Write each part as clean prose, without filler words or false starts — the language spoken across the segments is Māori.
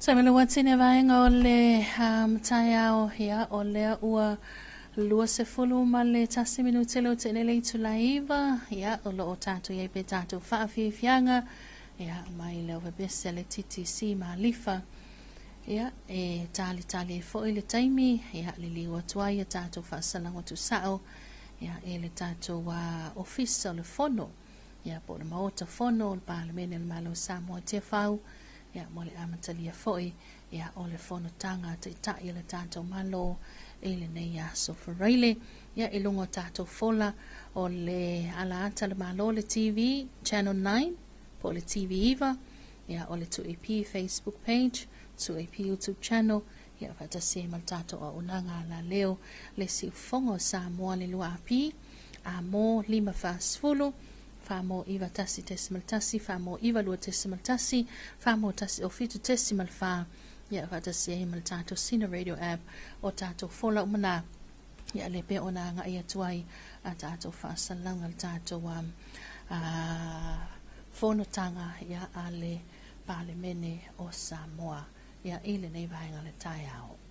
Sa mele watine vaenga o le mataiao ia o lea ua lua se fulu ma le tasi minutele o tene le itulaiva ia o lo o tātou iai pe tātou whaafiafianga ia mai leo webese le TTC ma lifa ia e tali e fo le taimi ia le liwa tuai tātou whaasalango tu sao ia e le tātou ofisa o le fono ia po le maota fono o le palemene le malo Samoa te whau ia mo le amatalia foi ia o le fono tanga te tai le tātou malo e le nei a sofareile ia e lungo tātou fola o le ala ata le malo le TV Channel 9 po le TV Iva ia o le 2AP Facebook page 2AP YouTube channel ia fata se mal tātou o unanga la leo le si fongo Samoa le lua api a mo lima fasfulu famo iva tasi tesimal tasi famo iva lua tesimal tasi famo tasi o fitu tesimal fa ia fata se mal tātou sina radio app o tātou fola umana ia le pe ona nga ia tuai a tātou whaasalanga le tātou fono tanga ia ale palemene o Samoa ia ile nei vaenga le tai ao.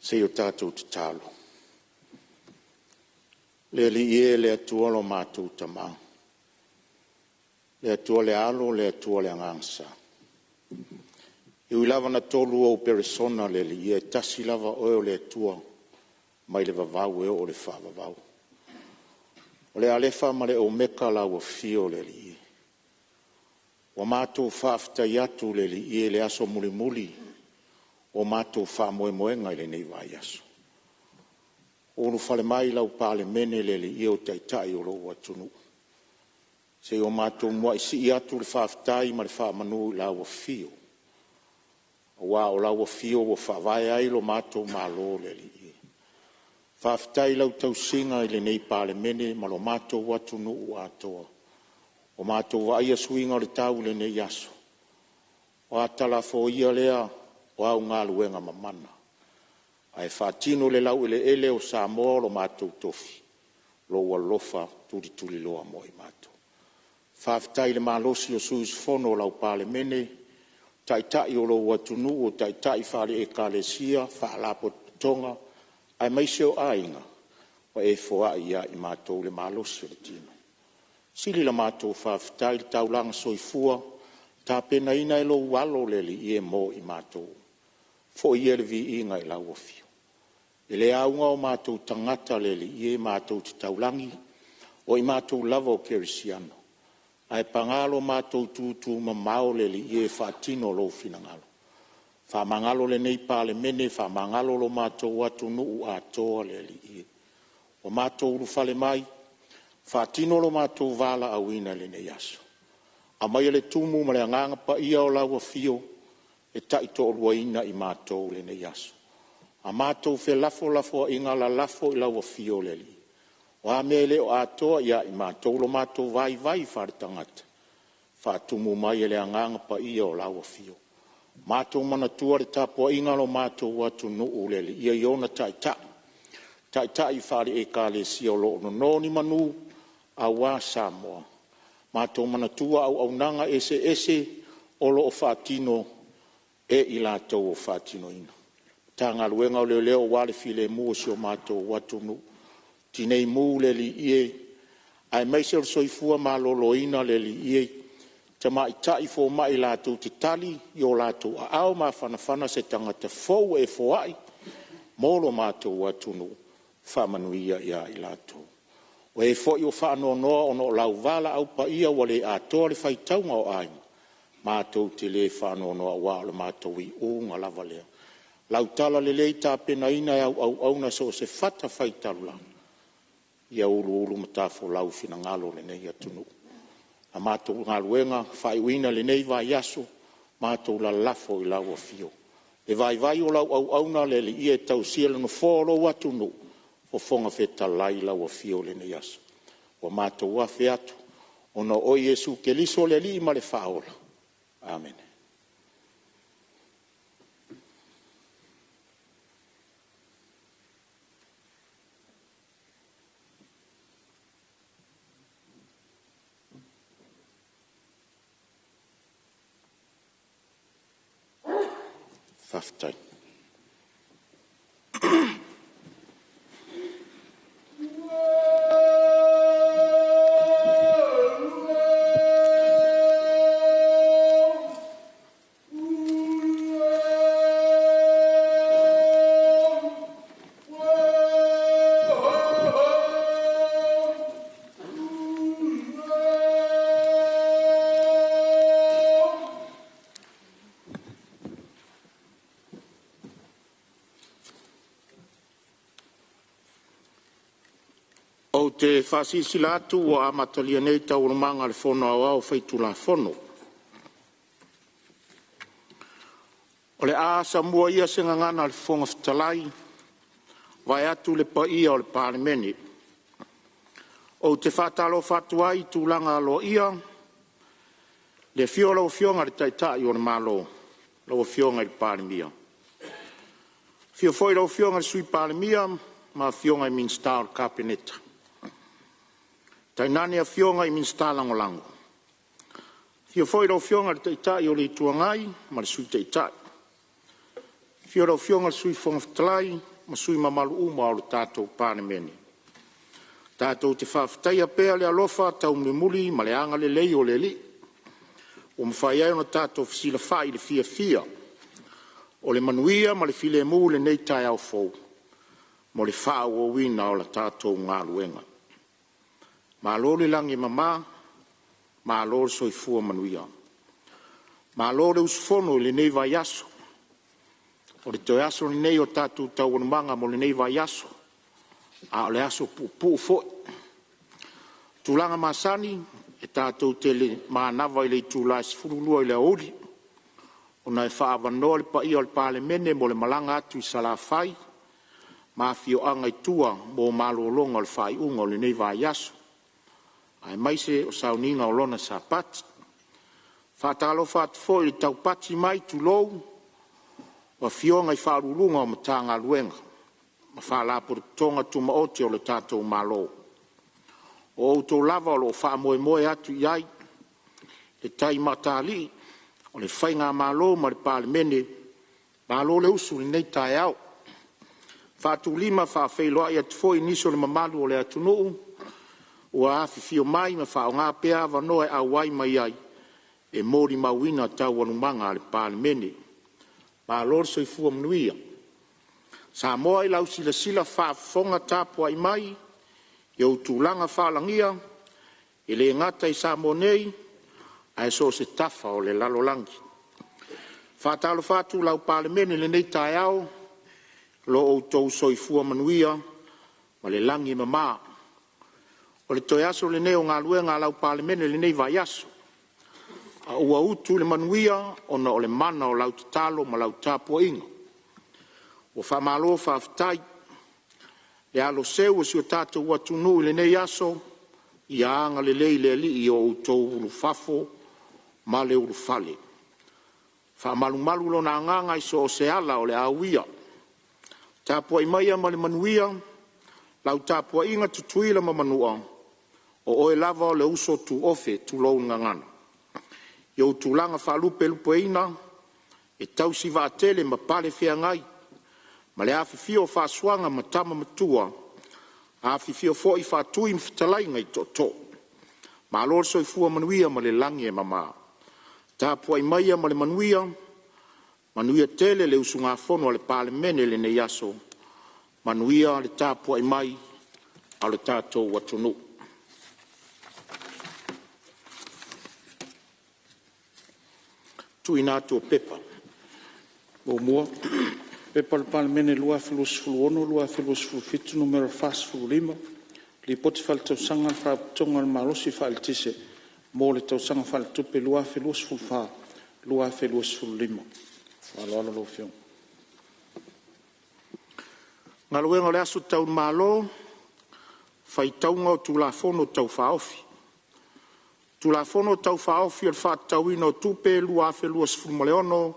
Se o tātou te tālo. Le li e le atua lo mātou tamau. Le atua le alo, le atua le angangsa. Iwi lava na tolu o peresona le li e tasi lava oe o le atua mai le vavau e o le whavavau. O le alefa ma le o meka la ua fio le li e. O mātou whaafta iatu le li e le aso muli muli o mātou wha moe moenga i le nei vai aso. O nu whale mai lau pāle mene le li i o taitai o lo atunu. Se o mātou mua isi i atu le whaaftai ma le wha manu i lau a fio. O wā o lau a fio o whaavai ai lo mātou mālo le li i. Whaaftai lau tau singa i le nei pāle mene ma lo mātou atunu u atoa. O mātou wa ia suinga le tau le nei aso. O atala fo ia lea o au ngā luenga mamana. Ai whaatino le lau ele o Samoa lo mātou tofi. Lo walofa tuli loa mo i mātou. Whaaftai le mālosi o suis fono lau pāle mene. Taitai o lo watunu o taitai whare e kālesia, whaalapo tonga. Ai maiseo ainga. O e foa ia i mātou le mālosi o le tino. Sili la mātou whaaftai le taulanga soifua. Tā pena ina e lo walo le li i e mo i mātou. Fo ia le vi inga i lau o fio. E le aunga o mātou tangata le li i e mātou te taulangi, o i mātou lava o kerisiano. Ai pangalo mātou tūtū ma mao le li i e whaatino lo finangalo. Whamangalo le nei pāle mene, whamangalo lo mātou atu nuu atoa le li i e. O mātou urufale mai, whaatino lo mātou vala awina le nei aso. A mai le tumu ma le anganga pa ia o lau a fio, e taito o ruaina i mātou le nei aso. A mātou fe lafo inga la lafo i lau a fio le li. O a mele o atoa ia i mātou lo mātou vai whare tangata. Whaatumu mai le anganga pa ia o lau a fio. Mātou mana tua le tapo inga lo mātou watu nuu le li. Ia iona taita. Taita i whare e ka le si o lo no ni manu a wā Samoa. Mātou mana tua au nanga ese o lo o whaatino e i lātou o whaatino ina. Tanga luenga o leo wale file mua si o mātou watu nuu. Tinei mū le li ie, ai meise o soifua mā lolo ina le li ie, te mai tai fo mai lātou te tali, i o lātou a au mā whanawhana se tangata fau e foai, mōlo mātou atunu, whamanuia ia i lātou. O e fo i o whaanoa noa o no lau vala au pa ia wale a toa le whaitaunga o ai, mātou te le whaanoa noa wā le mātou i unga lava lea. Lau tala le lei tā pena ina au na so se whata whaitaru lang. Ia ulu matafo lau fina ngalo le nei atunu. A mātou ngaluenga, whaiwina le nei vai aso, mātou la lafo i lau a fio. E vai o lau auna le li ie tau siela no fōro atunu, o fonga feta lai lau a fio le nei aso. O mātou wafe atu, o no o Yesu ke liso le li ma le whaola. Amen. Whaftai. O te whasisila atu o amatalia nei tau rumanga le whono au whaitula whono. O le aasa mua ia senga ngana le whonga whatalai, vai atu le pa ia o le pāremene. O te whatalo whatuai tūlanga alo ia, Le fio lau fionga le taitai o le malo, lau fionga le palemia. Fio foi lau fionga le sui palemia, ma fionga i minsta o kapeneta. Tainani a fionga i minsta langolango. Fio foi lau fionga le taitai o le tuangai, ma le sui taitai. Fio lau fionga le sui fongafitalai, ma sui mamalu uma o le tātou panemene. Tātou te whawhitai a pēa le alofa, tau muli, ma le anga le lei o le li. O mwhai ai ona tātou fisila whai le fia. O le manuia ma le file mu le nei tai au fou. Mo le wha o wina o la tātou ngā luenga. Ma lore langi mama, ma lore soifua manuia. Ma lore usfono le nei vai aso. O le toi aso le nei o tātou tau anumanga mo le nei vai aso. A o le aso pu foi. Tūlanga masani, e tātou tele mānawa i le tūlai sifurulua i le auri. O nai whaavanoa le pa ia o le palemene mo le malanga atu i salawhai. Ma fio anga i tua mo malolonga o le whai unga o le nei vai aso. Ai maise o sauninga o lona sa pati. Whaatalo whaatufo i le tau pati mai tu lou. Wa fio ngai whaarulunga o matanga luenga. Ma whaalapo tonga tuma oti o le tātou malo. O auto lava o lo wha moe atu iai. Le tai matali. O le whainga malo ma le palemene. Malo le usu le nei tai au. Whaatu lima whaafeiloa i atu i niso le mamalu o le atunuu. Ua afi fio mai ma whao ngā pēa wanoe a wai mai ai. E mori mawina tau anumanga le palemene. Ma lor soifua mnuia. Sa moa i lau sila whaafonga tāpua i mai. Iau tūlanga whaalangia. I le ngata i sa monei. Ai so se tafa o le lalolangi. Whaatalo whātu lau palemene le nei tai au. Lo o tau soifua manuia. Ma le langi mama. O le toi aso le neo ngā luenga lau palemene le nei vai aso. A ua utu le manuia ona o le mana o lau tatalo ma lau tāpua inga. O whamalo whaafitai. Le alo seu o si o tātou watunu le nei aso. I anga le lei le li i o utou ulu fafo ma le ulu fale. Whamalu lo na nganga i so o se ala o le awia. Tāpua i maia ma le manuia. Lau tāpua inga tutuila ma manua. O oe lava o le uso tu ofe tu lou ngangana. Iau tūlanga whalupe lupe ina. E tau si vaatele ma pale fea ngai. Ma le awhiwhio whaasuanga ma tama matua. Awhiwhio fo i whaatui mwhitalai ngai to. Ma alor soifua manuia ma le langi e mama. Tāpua i maia ma le manuia. Manuia tele le usunga fono le palemene le nei aso. Manuia le tāpua i mai a le tātou watunu. Tui nātua pepa. O mua, pepa le palemene lua filos ono, lua filos fitu numero fas lima. Li poti fal tau sanga al whaaputonga al malosi fal tise. Mo le tau sanga fal tupe lua filos fa, lua filos lima. Alo lo fiong. Ngā luenga le aso tau malo, whai taunga o tulafono tau whaofi. Tulafono tau whaofi al whaatau ino tupe lua afe lua sifurumaleono,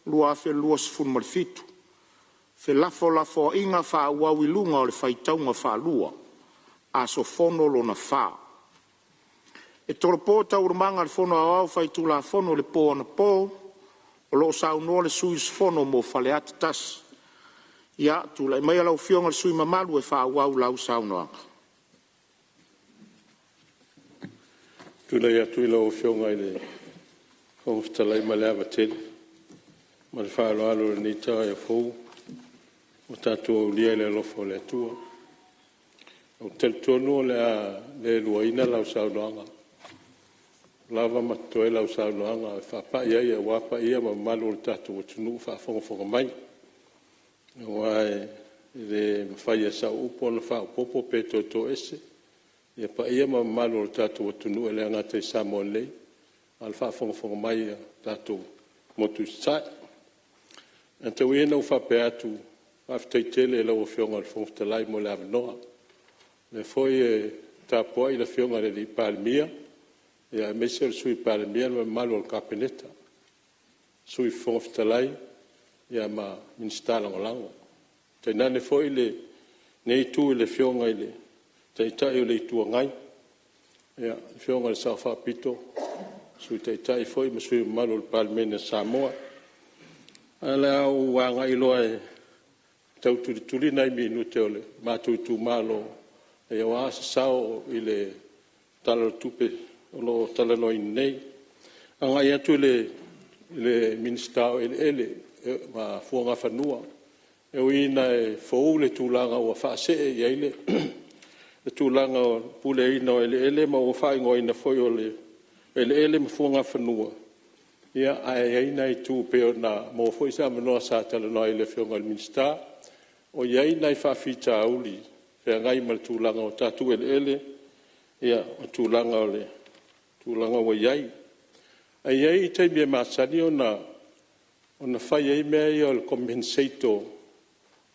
lua afe lua sifurumalefitu. Fe lafo inga wha uawi lunga o le whai taunga wha lua, aso fono lo na wha. E toro pō tau rumanga le fono au whai tulafono le pō ana pō, o lo sa unoa le sui fono mo whale atatas. Ia, tu lai mai alau fionga le sui mamalu e wha uau lau sa unoanga. Tu lai atu i lau fionga i le konftalai ma le awa tele. Ma le whaalo alo le nita e fau. O tātua ulia le alofo le atua. O tel tonu le luaina lau sa unoanga. Lava matoe lau sa unoanga. E whapa ia ia wapa ia ma malu le tātua watunu whaafonga mai. Wai le mawhaia sa upo na wha upopo pe to ese. Ia pa ia ma malu o tātou watunu e le angata i Samoa lei. Al whaafonga mai tātou motu sai. An tau ia nau whape atu whaftai tele e lau o whionga al whongtalai mo le avanoa. Le foi tāpua i la whionga le li Palmia. ia me se sui pale mia ma malo al kapeneta sui fonga fitalai ia ma ministala ngolango te nane foi le nei tu le fionga ile te tai le tu ngai ia fionga le sa fa pito sui te tai foi ma sui malo al palmene Samoa ala o wanga ilo e tau tuli nai mi te ole ma tu malo e wa sao ile talo tupe lo tala no nei anga ia tu le minister ele ma fuanga fanua e uina e fo le tulanga o fa se e ele le tulanga pule ino ele ma o fa ngoina foi ole ele ma fuanga fanua ia ai nei tu pe na mo foi sa no sa tala no ele fuanga le minister o ia nei fa fita uli pe ngai mal tulanga o tatu ele ia o tulanga ole tulanga wa yai ai te me masani ona fai ai me o compensator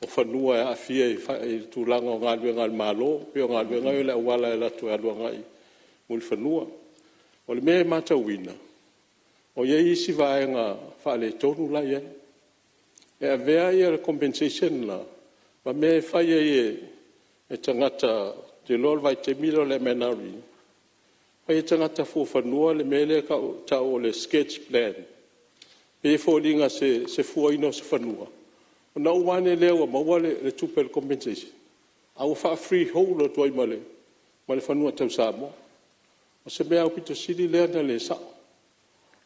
o fanua a fia i tulanga o ngal malo pe o ngal ngai le wala la tu alu ngai mul fanua o le me mata wina o yai si vai nga fa le tonu la ye e avea ia compensation la ma me fai ai e tangata te lol vai te milo le menari ai tangata fu fanua le mele ka ta o le sketch plan e fo linga se fu ino se fanua na uane le o ma wale le super compensation au fa free hole to male fanua tau samo o se me au pito sili le na le sa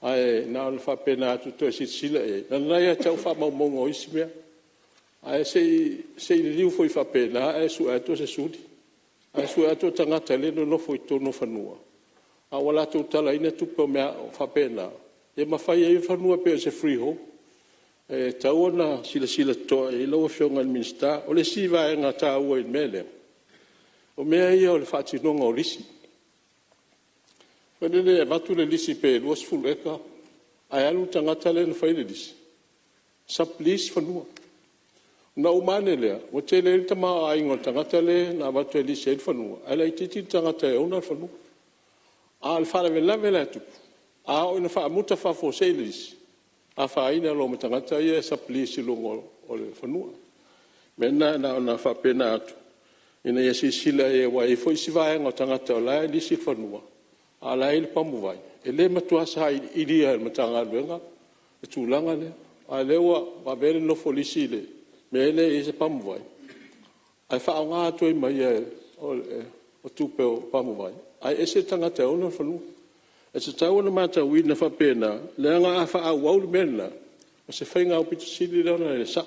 ai na le fa pena tu to si sila e na ia tau fa mo mo ismea ai se liu foi fa pena ai su ato se sudi ai su ato tangata le no foi to no fanua a wala tu tala ina tu pe me fa pena e ma fai e fanua pe se free ho e tauna sila to e lo fionga minister o le si va nga ta o in mele o me ai o le fati no ngorisi pele le va tu le lisi pe lo sfuleka ai alu tangata le no fai le lisi sa please fanua na umane le o te le tama ai ngol tangata le na va tu le lisi fanua ala ititi tangata e ona fanua al fala vela tu a o na fa muta fa fo selis a fa ina lo matangata ia sa plisi lo o le fanua mena na fa pena atu ina ia sila e wa e foi si vai ngo tangata o la li si fanua a la il pamu vai e le matua sa i dia matanga venga e tulanga le a le wa bere no folisi le me le e se pamu vai ai fa nga to i mai o tupe o pamu vai ai ese tangata ona fanua e se tau na mata wina fa pena le nga fa a wau mena o se fainga o pitu sili lana le sa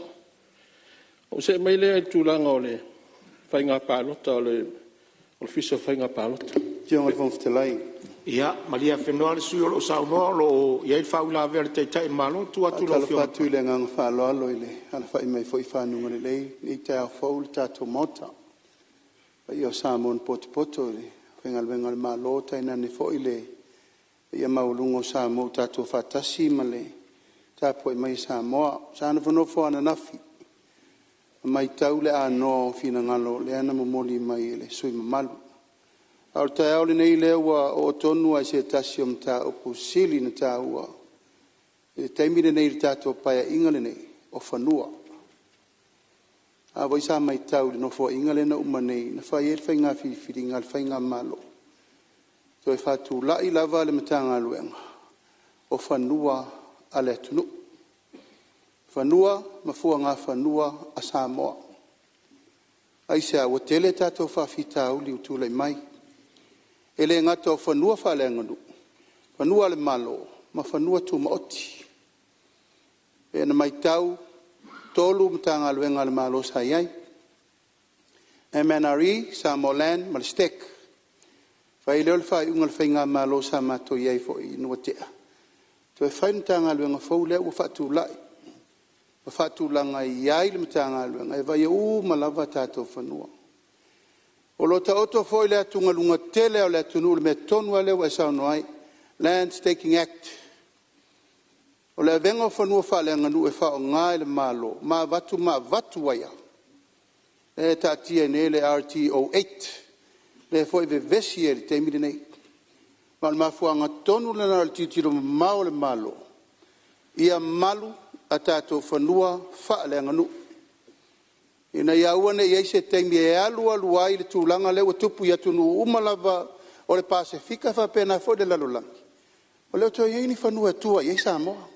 o se mai le tulanga o le fainga palota o le fiso fainga palota Tiong al fong stelai ia malia fenoa le sui o lo sau no lo ia il fau la verte tai malo tu atu lo fio tu le ngang fa lo alo ile ala fa mai foi fa nu ngale le ni ta faul ta tomota pa io samon poto le vengal malo ta ina ni foi le ia maulungo sa mo tatu fatasi male ta po mai sa mo sa no fo ana nafi mai taule ano fina ngalo le ana mo moli mai le sui malu al ta ole nei le wa o tonu a se tasium ta o pusili na ta wa e taimi nei ta to pa ingale nei o fanua a voi sa mai taule no fo ingale na umane na fa yer fa nga fi ngal fa nga malo to e fatu la I lava le matanga luenga o fanua ale tunu fanua mafua nga fanua a Samoa ai se o tele tato fa fita uli utule mai ele ngato fanua fa le ngandu fanua le malo ma fanua tu maoti e na mai tau tolu matanga luenga le malo sayai MNRE Samolan malstek fai le fa ungal fainga malo sama to yai fo ino te to fai tanga lu nga fo le u fatu lai fatu langa yai le tanga lu nga vai u malava tato fanua o lo ta auto fo le tunga lunga tele o le tunu me tonu le wa sa noi land staking act o le vengo fanua fa le nga nu e fa nga le malo ma vatu waya e ta TNL RTO 8 le foi ve vesier te mi nei ma le mafuanga tonu le na le titiro mau le malo ia malu a tatou fanua fa'alenga nu ina ia ua ne ia se taimi e alu ai le tulaga le ua tupu ia tunu uma lava o le pasifika faapena foi le lalolagi o le oto iai ni fanua atua iai samoa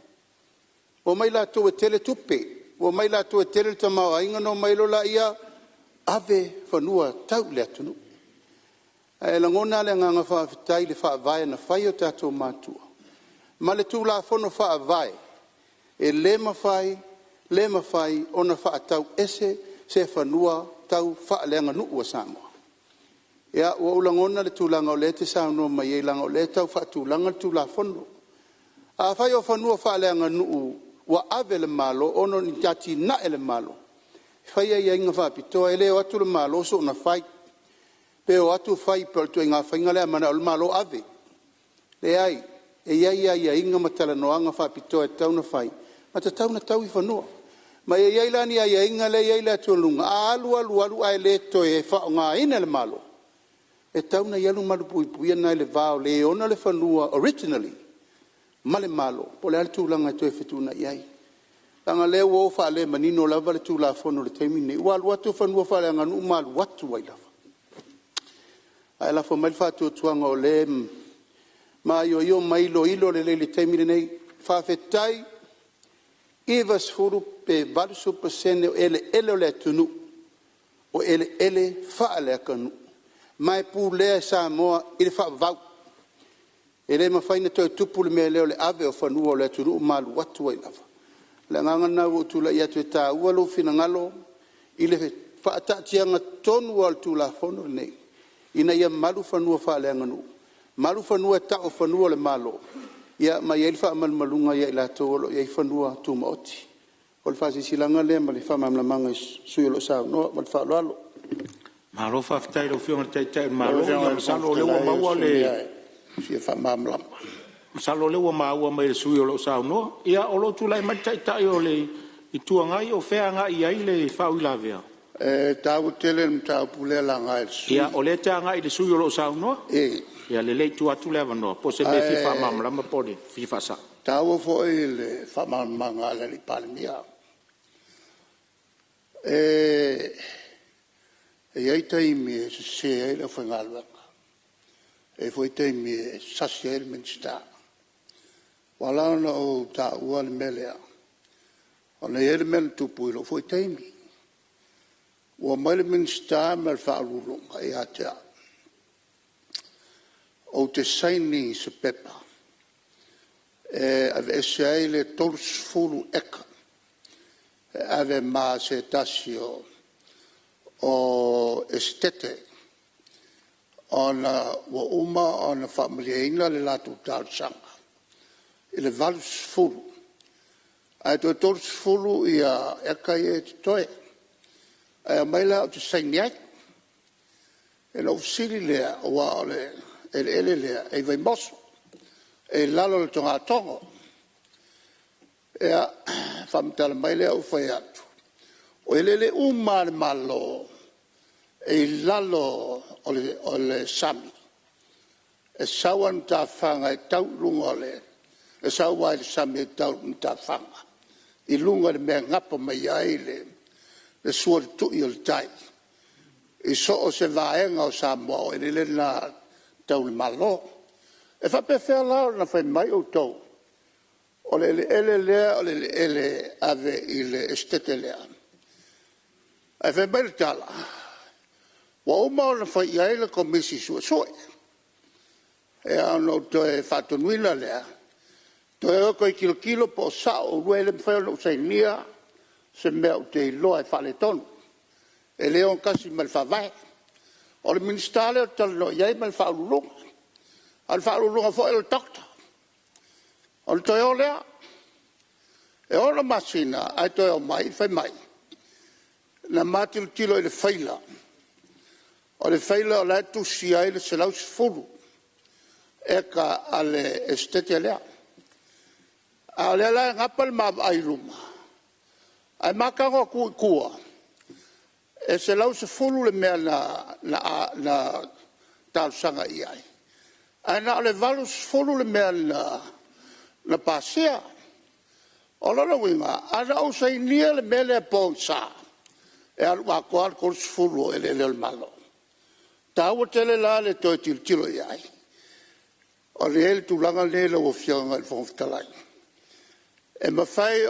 ua mai latou e tele tupe ua mai latou e tele le tamaoaiga no mai lo laia ave fanua tau le atunu e lagona le agaga faafetai le faavae na fai o tatou matua ma le tulafono faavae e le mafai ona faatau ese se fanua tau fa'alenga nu ua Samoa. Ia ua ulangona le tulaga o le te saunoa mai ai laga o le tau faatulaga le tulafono. A fai o fanua fa'alenga nu ua ave le malo ono ni tatinaʻe le malo. Fai ai aiga faapitoa e lē o atu le malo so ona fai. Pe o atu fai pe o le tuaiga faiga lea mana o le malo ave. Leai e iai aiaiga ma talanoaga faapitoa e tauna fai. Ma tatauna tau I fanua. Ma iai lani aiaiga le iai le atualuga a alu ae lē toe e fa'aogāina le malo. E tauna I alu malupuipui ana I le vā o le ona le fanua originally ma le malo po le ale tulaga e toe fetunaʻi ai. Laga lea ua o fa'alē manino lava le tulafono le taimi nei. Ua alu atu fanua fa'aleaga nuu ma alu atu ai lava. Ae lafa mai le fa'atuatuaga o le ma ioio ma iloilo lelei le taimi lenei faafetai iva sefulu pe valu supasene o ele o le atunu o ele fa'aleaka nuu ma e pulea Samoa I le fa'avavau e lē mafaina toe tupu le mea lea o le ave o fanua o le atunuu ma alu atu ai lava. Le agaga na ua utulaʻi atu e tāua lou finagalo I le fa'ataʻatiaga tonu o le tulafono lenei ina ia malu fanua fa'aleaga nuu malu fanua e ta'o fanua o le malo ia mai ai le fa'amalumaluga ia I latou o lo iai fanua tumaoti o le fa'asisilaga lea ma le fa'amamalamaga sui o lo'o saunoa ma le fa'aloalo. Malo faafetai lau fioga le taʻitaʻi o le malo ia masalo o le ua maua le sia fa'amamalama masalo o le ua maua mai le sui o lo'o saunoa ia o lo'o tulaʻi mai le taʻitaʻi o le ituagai o feagaʻi ai le fa'auilavea. Tāua tele le tāupulea lagai le sui. Ia o le teagaʻi le sui o lo'o saunoa ia lelei tu atu le avanoa po se me fi fa'amamalama po le fi fa'asaʻi. Tāua fo'i le fa'amamalamaga le li palemia. E iai taimi e sesē ai le aufaigaluega. E foi taimi e sasi ai le minista. Ua lana o tāua le mea lea. Ona ia le mea le tupu I lo foi taimi. Ua mai le minista ma le fa'aluluga I atea. O te saini se pepa. Ave ese ai le tolsfulu eka. Ave ma se tasio o estete. Ona ua uma ona fa'amaliaina le latou talosaga. I le valusfulu. Ae toe tolsfulu ia eka ia te toe. Ae mai la o te saini ai. E la ofisili lea ua o le ele lea e vai moso. E lalo le tonga tongo. Ea whamitala mai lea ufai atu. O ele le uma le malo. E lalo o le sami. E sawan ta whanga e tau lunga le. E sawa le sami e tau ta whanga. I lunga le mea ngapa mai ai le sua le tui o le tai. I so o se vaenga o Samoa o ele na tau le malo. E whapewhea lao na whai mai o tau. O le ele lea o le ele ave I le estete lea. E whai mai le tala. Wa uma o na whai iai le komisi sua soe. E ano toe whatonuina lea. Toe o koi kilo po sao rue le mwhai o na usainia se mea o te iloa e whale tonu. E leo kasi mal whawai. O le ministale o talo iai mal whaulunga. Al whaulunga fo el dokta. O le toi o lea. E o la masina ai toi o mai, whai mai. Na mātilu tilo I le whaila. O le whaila o la tusi ai le se laus fulu. Eka ale estete lea. A lea la ngapal ma ai luma. Ai makango kua. E se lau se fulu le mea na talsanga I ai. Ana le valus folu le mea na pasea. O lana winga, ana o sa inia le mea le ponsa. E alu a koar kors fulu e le malo. Tawa tele la le toi tilo iai. O le ele tulanga le o fianga le fonfitalai. E mawhai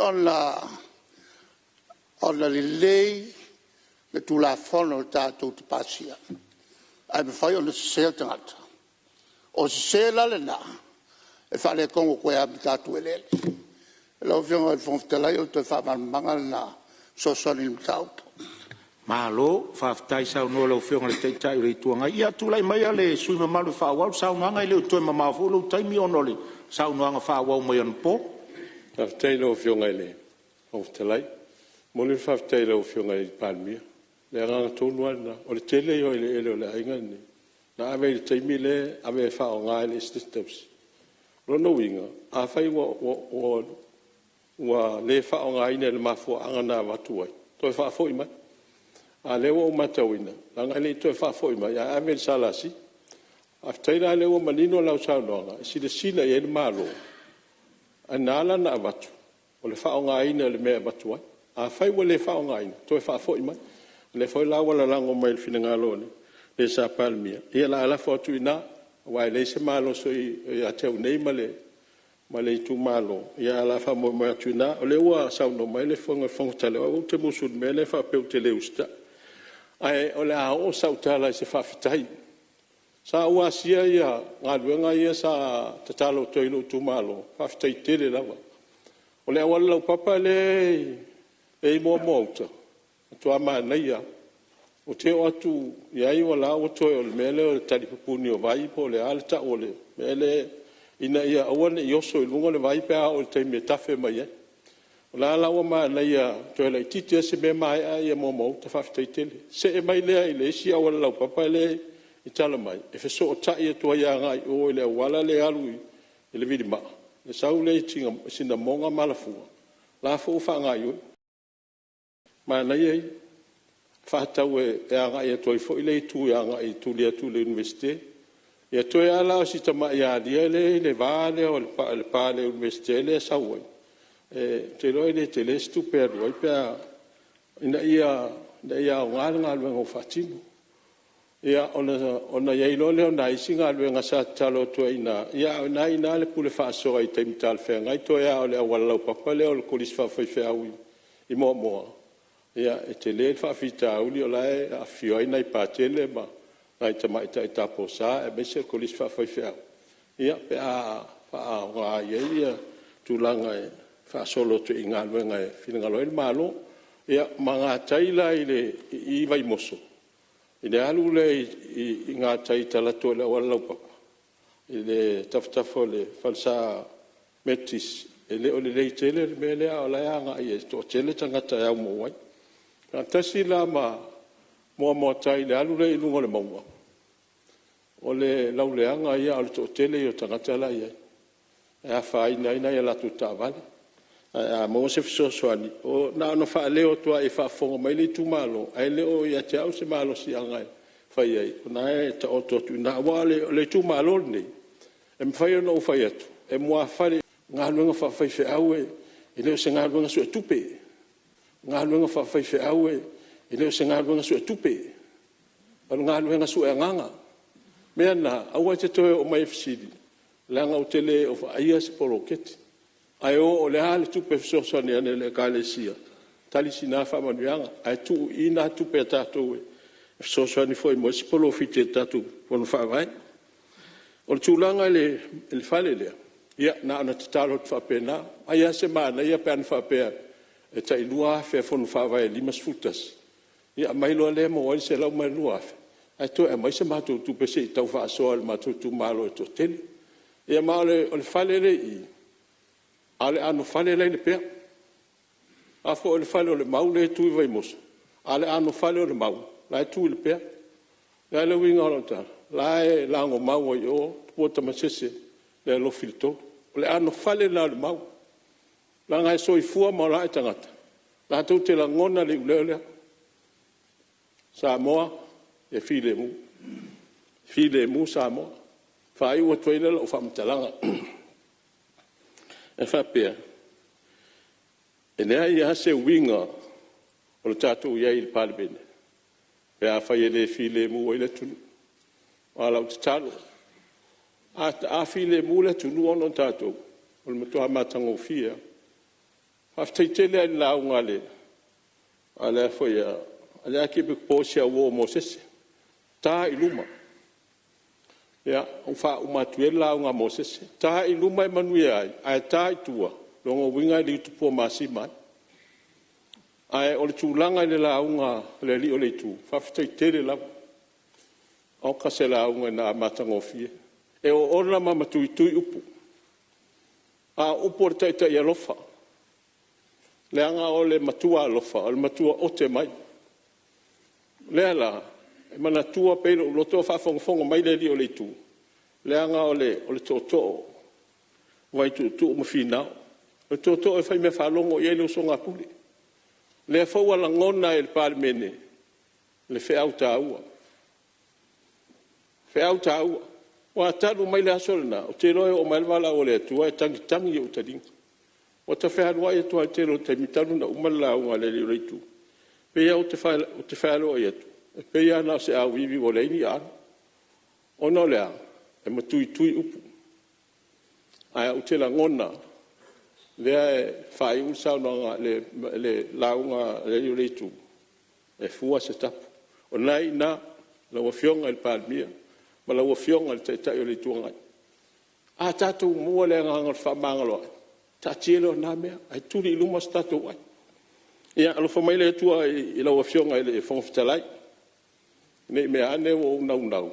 on la lilei le tula fono tātou te pasia. Ai mawhai on le sel tangata. O se sela le na, e whale kongo koe abi tātou e lele. E lau fianga le fonfitalai o te whamamanga na sosoni ni taupo. Malo, whaftai sau no lau whionga le teitai rei tuanga. Ia tūlai mai ale sui mamalu whawau, sau nganga i leo toi mamafu, lau taimi onoli, sau nganga whawau mai an po. Whaftai lau whionga i le, whaftalai. Moli whaftai lau whionga i Palmia. Le anganga tōnua na, o le tele o le ele o le ainga ni. Na ave i taimi le, ave whao ngā le systems. Rono winga, a whai wa le whao ngā ine le mafua angana watuai. Toi whafo i mai. A lewa o matawina. Langa le toi whafo i mai. A ave salasi. A whaira lewa manino lau saunoanga. Si le sila i ele malo. A nala na watu. O le whao ngā ine le mea watuai. A whai wa le whao ngā ine. Toi whafo i mai. Le whai lawa la lango mai le whina ngā lone. Le sa Palmia. Ia la ala whatu i nā. Wai le se malo so i a teo nei male. Male i tu malo. Ia la wha mo mai atu i nā. O le ua sauno mai le whonga tale. O te musul me le wha peu te leusta. Ai o le a o sautala se whawhitai. Sa ua sia ia ngā luenga ia sa tatalo toilo tu malo. Whawhitai tere lawa. O le awala lau papa le e mo mouta. Tua maa nei ia. O te o atu iai o la o toi o le mele o le talipupuni o vaipo o le alta o le mele ina ia awane i oso i lunga le vaipe a o le teime tafe mai e. O la lawa maa nei ia toi la ititi se me mai a ia mo mouta whawhitai tele. Se e mai lea i le isi awala lau papa le i tala mai. E feso o tai e tua ia ngai o le awala le alu i le vidi maa. Le sau le tinga sina monga malafua. La fo wha ngai ui. Maa nei ei. Whatau e anga i atoi fo i le tu anga i tu le universite. I atoi ala o si tama i adia le vale o le pale universite le sauai. Te roi le te le stupe a roi pia ina ia o ngā luenga o whatinu. Ia ona iei lo leo na isi ngā luenga sa talo tua ina. Ia o na ina le pule whaasoa i taimi tal whea. Ngai toa ia o le awalau papa leo le kolis whawhai whea ui. I moa moa. Ia e te le whawhita uli o lai a whioi nei pātele ma ngai tamaita i tapo sa e mese kolis whawhai whea. Ia pe a ngā ia tūlanga e whaasolo tu i ngā luenga e whinangalo e malo. Ia ma ngā taila i le i vai moso. I le alu le i ngā tai talato le awalau papa. I le taftafo le falsa metis. E le o le lei tele me le a o lai anga i e to tele tangata e au mo wai. Ka tasi la mua tai le alu le ilunga le maua. O le lauleanga ia o le to tele i o tangata la ia. E a whaina ina ia latu ta vale. A mo se fisosoani. O na ono wha leo tua e wha fonga mai le tu malo. Ai leo ia te au se malo si angai. Whai ai. O na e ta ototu. Na wa le tu malo nei. E mwhai ono whai atu. E mua whare ngā luenga whawhai whi au e. I leo se ngā luenga sua tupe. Ngā luenga whawhai whi au e. I leo se ngā luenga sua tupe. Alo ngā luenga sua e nganga. Mea na, aua te toe o mai fisiri. Langa o tele o whaia se poroketi. Ai o le hale tupe fisosani ane le kāle sia. Tali si nā whamanuanga. Ai tu i nā tupe a tātou e. Fisosani foi mo se polo fite tātou pono whawai. O le tūlanga le whale lea. Ia, nā ana te tālo te whapena. Ai ase maana, ia pe ane whapea. E ta ilua afe fono whawai limas futas. Ia, mai loa lea mo wani se lau mai lua afe. Ai to e mai se mātou tupe se i tau whaasoa le mātou tu malo e to tele. Ia maa o le whale le i. Ale ano whale le le pea. Afo o le whale o le mau le tui vai moso. Ale ano whale o le mau. Lai tui le pea. Lai le winga o ta. Lai lango mau o i o. Tuota masese. Le lo filto. Le ano whale la le mau. La ngai so i fua ma la e tangata. La tau te la ngona le ulelea. Samoa. E file mu. File mu Samoa. Whai ua tuaina la o whamtalanga. E whapea. E nea ia se winga o le tātou iai le pālepene. Pe a whai e le file mu o ile tunu. A lau te talo. A file mu le tunu ono tātou. O le matua matanga o fia. Haftaitele ai lau ngale. A le whai a. A le aki pe pōsia uo Mosese. Tā i luma. Ya, o fa o matuela o nga Moses. Ta i luma e manuia ai ta i tua. Longo winga li tu po masima. Ai o le tulanga le la unga le li o le tu. Fa ftai tele la. O ka se la unga na matango fie. E o ona mama tui tui upu. A upu o taita i alofa. Le anga o le matua alofa. O le matua o te mai. Le ala. E mana tua pelo lo to fa fongo mai le di o le tu. Le anga o le toto. Vai tu mo fina. Le toto e fai me fa longo i le songa puli. Le fa wala ngona el parmene. Le fe auta ua. Fe auta ua. Wa talu mai le asolna. O te loe o mai wala o le tua e tangi o tading. O te fe alwa e tua te lo te mitanu na umala o le le tu. Pe ia o te fa alo e tu. E peia na se au vivi o leini a. Ona lea, e matui tui upu. Ai au te la ngona, lea e whai usau nanga le launga le reitu. E fua se tapu. O nai na, la wafionga il palmia, ma la wafionga il taitai o le tuangai. A tatou mua le nganga le whamangaloa. Ta tielo na mea, ai turi iluma se tatou ai. Ia, alo whamaile tua i la wafionga i le whangfitalai. Ne me ane o nau.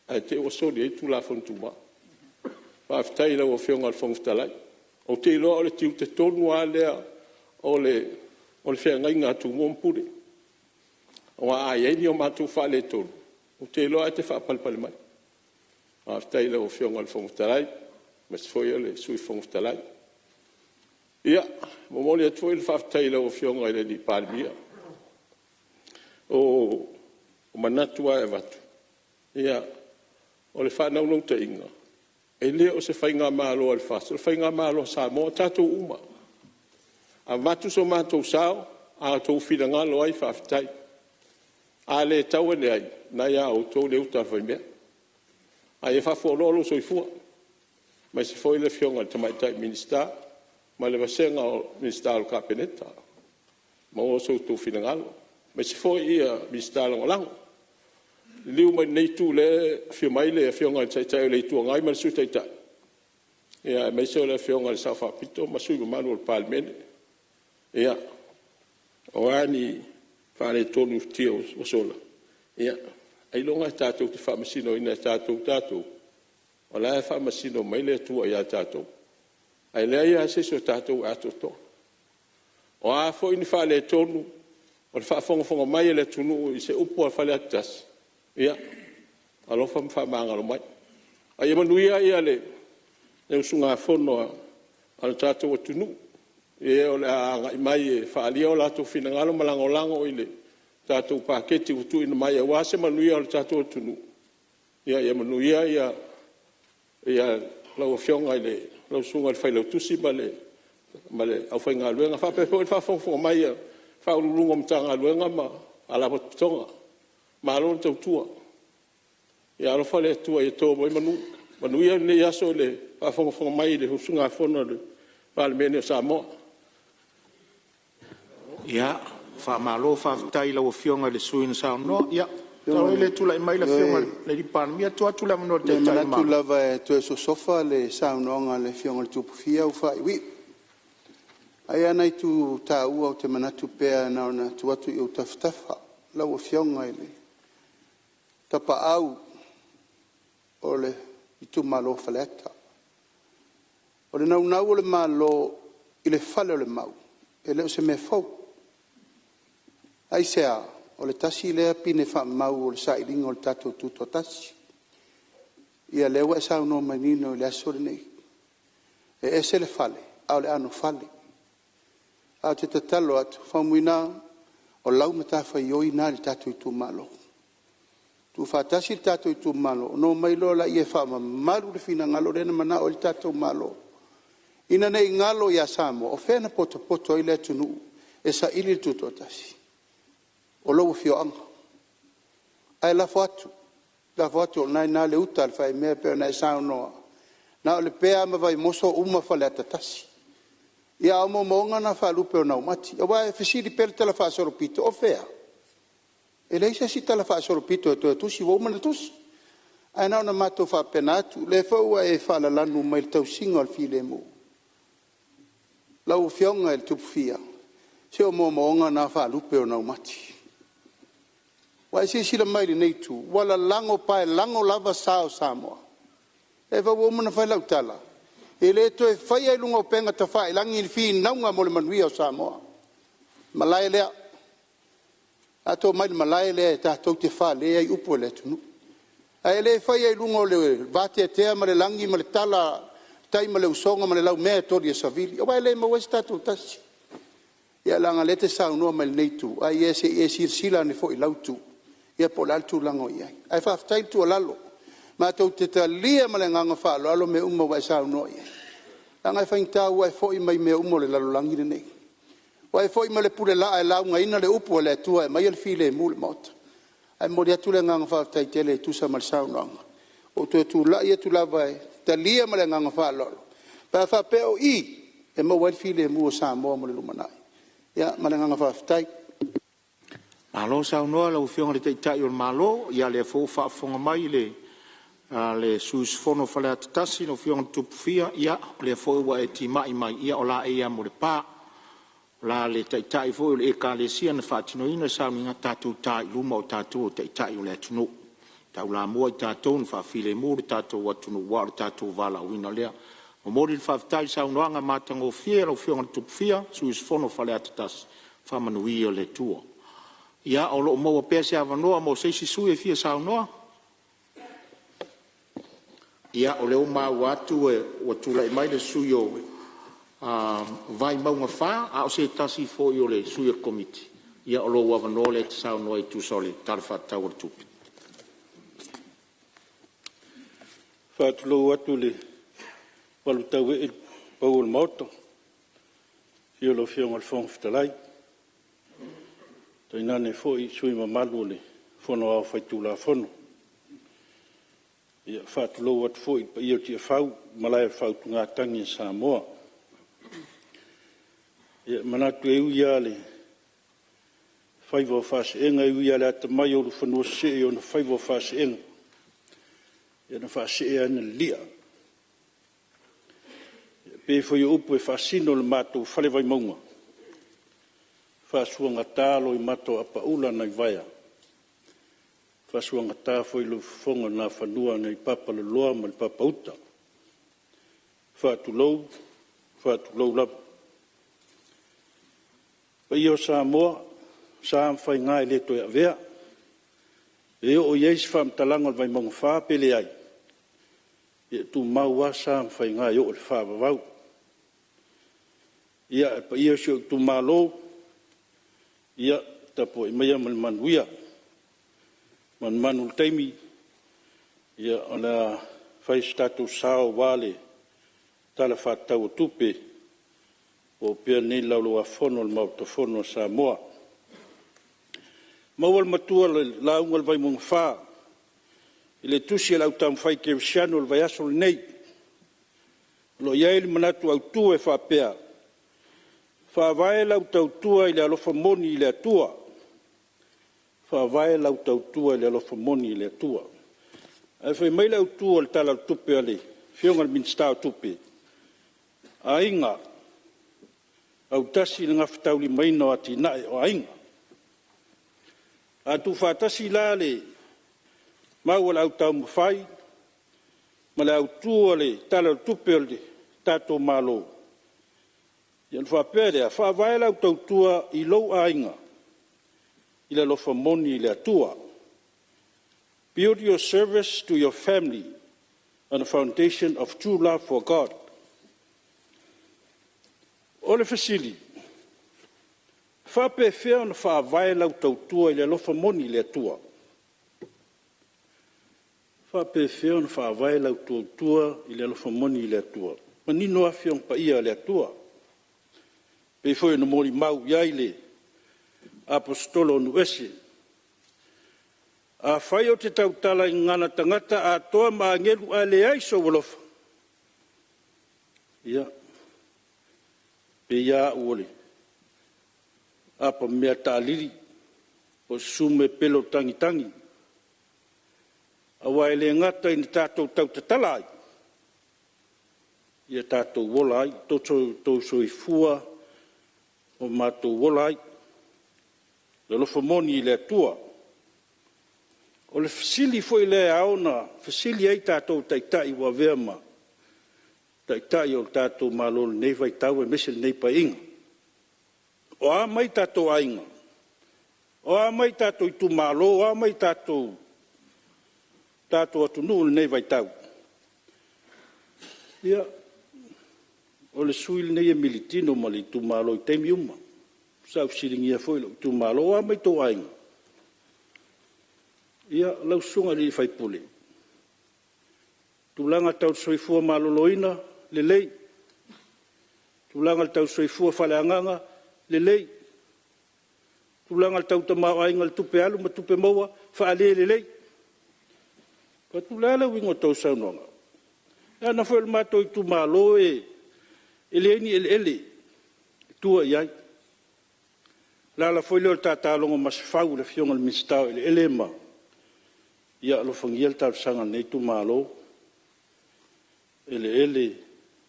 Ai te o sori e tu la fontuma. Pa aftai la o fionga al fongtalai. O te loa o le tiu te tonu a lea o le fea ngai ngā tu mompure. O a ai ni o matu fa le tonu. O te loa te fa palpale mai. Pa aftai la o fionga al fongtalai. Mas foi le sui fongtalai. Ia, momoli atu il fa aftai la o fionga ile di palmia. O manatua e watu. Ia, o le whanau nau te inga. E lea o se whainga malo al whasa. O whainga malo sa mo tātou uma. A watu so mātou sao, a tau whina ngalo ai whawhitai. A le tau ane ai, na ia o tau leu ta whaimea. A e whafo lolo so i fua. Mai se foi le fionga te maitai minista, ma le wasenga o minista al kapeneta. Ma o so tau whina ngalo. Mai se foi ia minista al ngolango. Liu mai nei tu le fio mai le fionga tai le tu ngai ma su tai tai. Ia mai se le fionga le safa pito ma su ma no palmen. Ia o ani fare tonu tio o sola. Ia ai longa tatou te fa masino ina tatou. O la fa masino mai le tu ia tatou. Ai le ia se so tatou atoto. O a fo in fa le tonu o fa fonga mai le tunu i se upo fa le atas. Ia, alo fa mangalo mai. Ai manuia ia le usunga fono al tato o tunu. E o le a mai fa alia o lato fina ngalo malango ile. Tato paketi utu ina mai wa se manuia al tato o tunu. Ia manuia ia la fionga ile, la usunga il failo tusi male au fa ngaluenga fa pe fa fo mai fa ulungo mtanga luenga ma ala potonga. Malo te tua. Ya lo fale tua e to mo manu ia ne ya so le pa fo mai le husunga fono le pal mene sa mo. Ya, fa malo fa tai la fionga le suin sa no. Ya. Tau le tula mai la fionga le di pan mia tua tula mo te tai ma. Tula va to so sofa le sa no nga le fionga le tu fia u fa wi. Ai ana tu ta u te manatu pe na tu atu u taftafa la fionga ile. Tapa au o le itu malo faleta. O le nau o le malo i le fale o le mau. E leo se me fau. Ai sea, o le tasi lea pine fa mau o le sa ilinga o le tato tuto tasi. Ia leo e sa uno manino le aso le nei. E ese le fale, au le ano fale. A te tatalo atu, faumuina o lau mata fa ioi na le tato itu malo. Tu whatasi tato I tu malo. No mai lola I e whama maru le fina ngalo rena mana o le tato malo. Ina nei ngalo ia Samoa. O whena poto poto I le tunu. E sa ili tuto tasi. O logo fio anga. Ai la fatu. La fatu nai na le uta le fai mea peo nai sao noa. Na o le pea ma vai moso uma fale atatasi. Ia o mo monga na fa lupe o na umati. O wa e fisiri pele tala fa soro pito. O fea. E leisa si tala fa soro pito e toa tusi. Wa umana tusi. Ai nao na mato fa penatu. Le faua e fa la lanu mai le tau singa al fi le mu. Lau fionga e le tupu fia. Se o mo monga na fa lupe o na umati. Wa se sila mai le nei tu. Wala lango pae lango lava sao Samoa. E va womana fai lau tala. E le to e fai ai lunga o penga ta fai langi il fi naunga mo le manuia o Samoa. Malai lea. Ato mai le malai lea e tātou te wha lea I upo le tunu. A e le fai ai lunga o le vate e tea ma le langi ma le tala tai ma le usonga ma le lau mea tori e savili. O vai le ma wesi tātou tasi. Ia langa lete sa unua mai le neitu. Ai e se e sirsila ni fo I lautu. Ia po laltu lango iai. Ai whaftai tu o lalo. Ma tau te talia ma le nganga whalo. Alo me uma wai sa unua iai. Langa e whainta ua e fo I mai mea umo le lalo langi le nei. Wa e fo I ma le pule la e lau ngaina le upo le atua e mai al file e mule mota. Ai mo le atu le nganga whaftai tele e tusa ma le sa unanga. O tu e tu la ia tu lava e talia ma le nganga whalo. Pa whapeo I e mo wai file e mua sa moa mo le lumanai. Ia ma le nganga whaftai. Malo sa noa la ufionga le teitai o malo ia le fo fa fonga mai le sus fono fale atasi no fionga tupufia ia le fo wa e tima mai ia ola e ia mo le pa la le teitai fo le ekalesia na fatino ina sa minga tatu tai luma o tatu teitai o le tunu tau la mo tatu fa file mo tatu wa tunu wa tatu vala wina lea o mori fa tai sa noanga matango fia o fionga tupufia sus fono fale atasi fa manuia le tuo. Ia o lo mo pese avanoa mo se si sui fia sa noa. Ia o le uma watu e o tula mai le suyo vai maunga fa a o se tasi fo yo le suyo committee. Ia o lo avanoa le sa noa I tu sole tarfa tawar tupi. Fa tu lo watu le walu tawe il paul moto. Io lo fiong al fong ftalai. Taina ne foi sui mamalu le fono au fai tula fono. Ia fatu lo wat foi pa ia tia fau malai fau tunga tangi Samoa. Ia manatu e uia le fai vo fas enga uia le atamai o lu fono se o na fai vo fas enga. Ia na fas e ana lia. Ia pe foi upu e fasino le mato fale vai maunga. Fasuanga talo I mato apa ula na vaia. Fasuanga ta foi lu fonga na fanua na papa le loa ma le papa uta. Fatu lou la. Pa io Samoa, sa fai ngai le to vea. E o yeis fam talango vai mong fa pele ai. E tu maua sa fai ngai o le fa vau. Ia pa io sio tu malo. Ia tapo ia mal manuia man manul taimi ia ona fai status sao vale tala fatau tupe o pia ni laulo afono al mautofono Samoa mawal matua la ungal vai mong fa ile tusi la utam fai ke siano vai asol nei lo yail manatu au tu e fa pea fa vai la tautua ile alofa moni ile atua fa vai la tautua ile alofa moni ile atua ai foi mai la tua le tala tupe ale fionga min sta tupe ainga au tasi nga ftauli mai no atina o ainga atu fa tasi lale ma wala au tam fai ma la tua le tala tupe ale tato malo Ian fa pere fa vai la tautua I lo ainga ila lo fa moni le atua. Build your service to your family on a foundation of true love for God. Ole fasili. Fa pe fea na fa vai la tautua ila lo fa moni le atua. Whapewhia na whaawai lau tua i le alofamoni i le atua. Manino awhiong pa ia le atua. Pewhoi na mori mau iai le apostolo nuese. A whai o te tautala i ngana tangata a toa maa ngelu a le aiso walofa. Ia. Pe ia uole. Apa mea taaliri. O sume pelo tangi tangi. Awa ele ngata i ni tātou tautatala ai. Ia tātou wola ai. Tō soi fua. O mātou wola ai. Le lofa moni i le atua. O le fasili foi le aona. Fasili ai tātou taitai wa veama. Taitai o tātou malolo nei vai tau e mesel nei pa inga. O a mai tātou ainga. O a mai tātou i tu malo. O a mai tātou atu nuu nei vai tau. Ia, o le suil nei e militino ma le tu malo i teimi uma. Sau siringia foi lo tu malo a mai tō ainga. Ia, lau sunga li fai pule. Tulanga tau soifua maloloina, le lei. Tulanga tau soifua faleanganga, le lei. Tulanga tau tamau ainga le tupe alu ma tupe maua, faale le lei. Patulala wingo tau saunonga. Ana foi mato i tu malo e eleni ele tua iai. La foi le tata longo mas fau le fionga le mistau ele elema. Ia lo fangiel tau sanga nei tu malo. Ele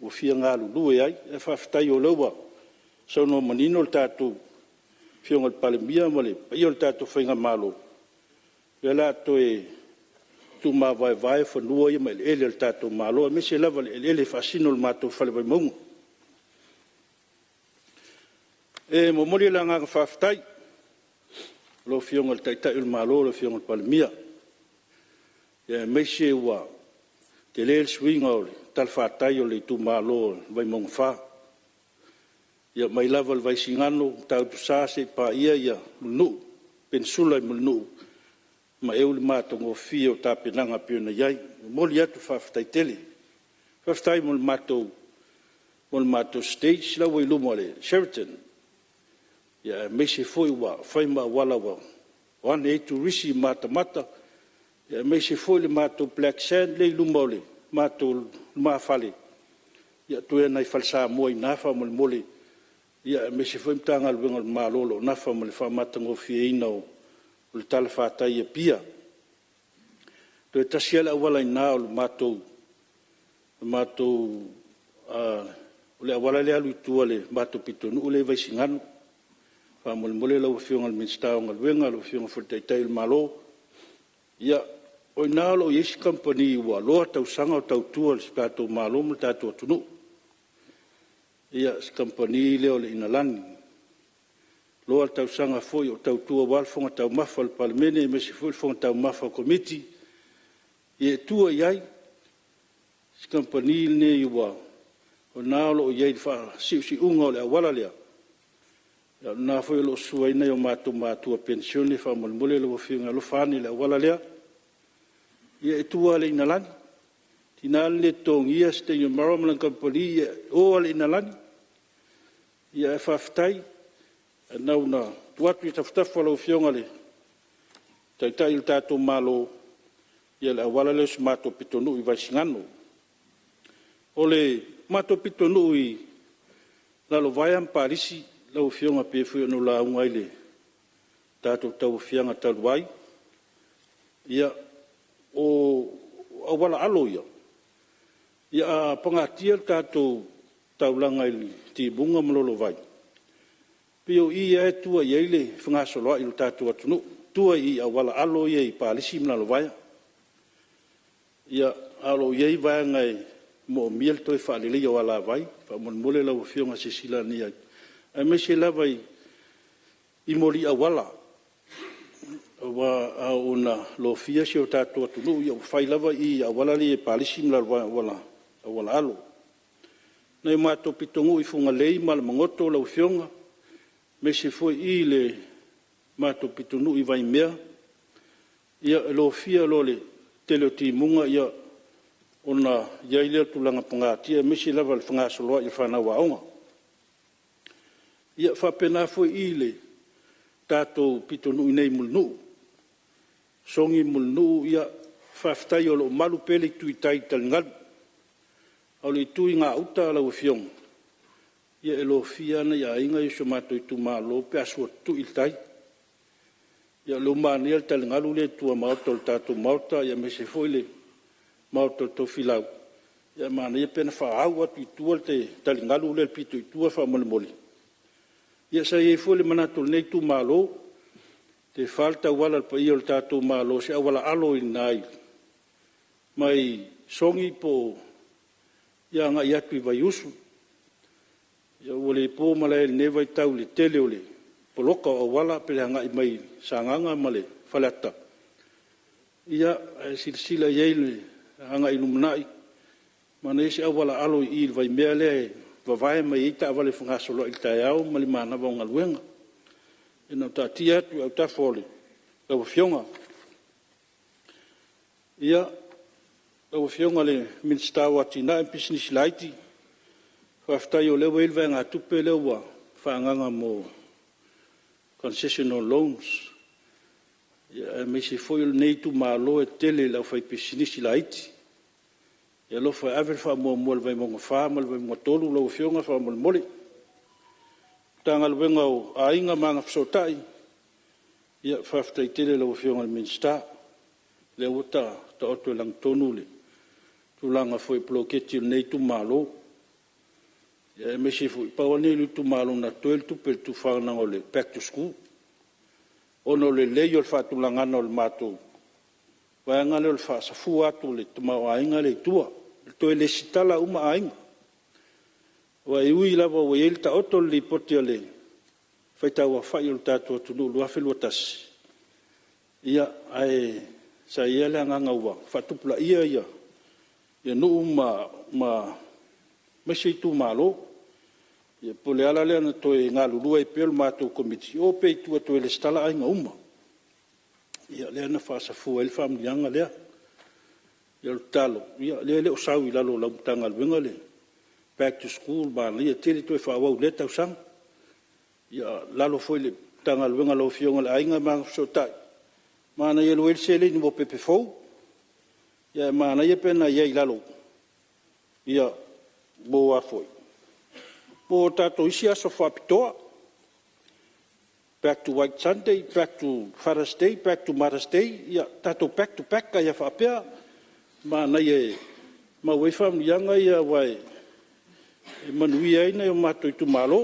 o fianga lu due ai e fa ftai o lowa. Sono manino le tatu fionga le palemia mole. Ia le tatu fainga malo. Ia to e tu ma vai fa lua ia mai ele le tatou malo me se lava ele fasino le matou fale vai mongo e mo mori la nga faftai lo fionga le taitai le malo lo fionga le palmia e me se wa te le swing o tal fatai o le tu malo vai mongo fa ia mai lava le vai singano tau tu sa se pa ia nu pensula nu ma eu le matongo fio tapenanga piona iai moli atu faftai tele faftai mo le mato stage la wai lumo le Sheraton ya me se foi wa fai ma wala wa one e tu risi mata ya me se foi le mato Black Sand le lumo le mato mafale ya tu e nai falsa mo ina fa mo mole ya me se foi mtanga le ngol malolo na fa mo le fa matongo fie ino o le tala whātai e pia. To e tasiela awala i nā o le mātou, o le awala le alu i tua le mātou pitonu, o le vaisingano. Wha mole lau whionga le minstao ngal wenga, lau whionga whurtaitai le malo. Ia, o i nā o Yes Company ua loa tau sanga o tau tua le tātou malo mo le tātou atunu. Ia, Company leo le inalani. Loa tau sanga foi o tau tua wal fonga tau mafa le palemene me se foi fonga tau mafa komiti e tua iai si company ne iwa o naolo o iai fa si unga o le awala lea na foi lo suai nei o matua pensione fa mole lo finga lo fani le awala lea e tua le inalani tinal le tongia ste yo maroman company o le inalani ia fa ftai nau na tuatu i tafutafa lau fionga le taitai il tātou malo ia le awala leo si mātou pitonu i vaisingano. O le mātou pitonu i lalo vaiam parisi lau fionga pefu anu la unga i le tātou tau fianga taluai ia o awala alo ia ia pangatia tātou taulanga i tibunga malolo vai. Pio i e tua i eile whangasoloa i tātou atunu. Tua i awala alo i e pālisi mnalo vaya. Ia alo i e vaya ngai mo miel toi whaalili o ala vai. Whamon mole lau whionga se sila ni ai. A me se lava i mori awala. Wa a una lo fia se o tātou atunu. Ia whai lava i awala li e pālisi mnalo vaya awala alo. Nei mātou pitongu i funga lei mala mangoto lau whionga. Me se foi i le mātou pitonu i vai mea, ia lo fia lo le tele o timunga ia ona iai lea tulaga pagatia misi lava le fagasoloa i le fanau aoga ia faapena foi i le tatou pitonuu nei mulunuu sogi mulunuu ia faafetai o loo malu pele i tuitai taligalu o le itui gauta lau fionga ia e lofia ana ia aiga i so matou itumālō pe asua tu'i le tai ia leu mania le taligalu le tua maota o le tatou maota ia me se foi le maota o le tofilau ia manaia pena faaau atu itua le te taligalu le pito itua faamolemole ia sa iai foi le manatu lenei tumālō te fale tauala le paia o le tatou mālō se aualaalo ina ai mai sogi po ia agai atu i vai usu ia ua le pō ma le lenei vaitau le tele o le poloka o auala pe le agai mai sagaga ma le faleata ia e silasila iai le agai lumana'i manai se aualaalo i le vaimea lea e vavae mai ai taavale fagasoloa'i le taeao ma le manava o galuega ina tatia atu au tafa o le lauafioga ia lauafioga le minista o atina'i business laiti faafetai o leu ai le vaegatupe lea ua faagaga mo concessional loans ia e maisi foi o lenei tumālō e tele lau fai pisinisi laiti ia lofa e ave le faamuamua le vaimogafā ma le vaimogotolu lauafioga faamolemole tagaluega o aiga magafesota'i ia faafetai tele lauafioga le minista lea ua taoto e lagotonu le tulaga foi poloketi o lenei tumālō ia e maisi foi pauanei le tumālō na toe le tupe le tufaganaga o le back to school ona o lelei o le faatulagana o le matou vaega lea o le faasafua atu le tamaoaiga le itua le toe lesi tala uma aiga ua e ui lava ua iai le taoto le lipoti a le faitauafa'i o le tatou atunuu luafe lua tasi ia ae sa ia le agaga ua faatupula'ia ia nuu ma maisi ai tumālō ia po le ala lea na toe galulua i pea o le matou komiti o pe itua toe lesi tala aiga uma ia lea na faasafua ai le faamaliaga lea ia le talo ia lea le o sau i lalo lau tagaluega le back to school manaia tele toe faauau lea tausaga ia lalo foi le tagaluega laufioga le aiga magafesota'i manaia lua i le seleni mo pepefou ia manaia pena iai lalo ia mo afoi po tatou isi aso faapitoa back to White Sunday, back to Father's Day, back to Mother's Day, ia tatou back to back ia faapea manai e mauai faamaliaga ia ua e manui ai nei o matou i tumālō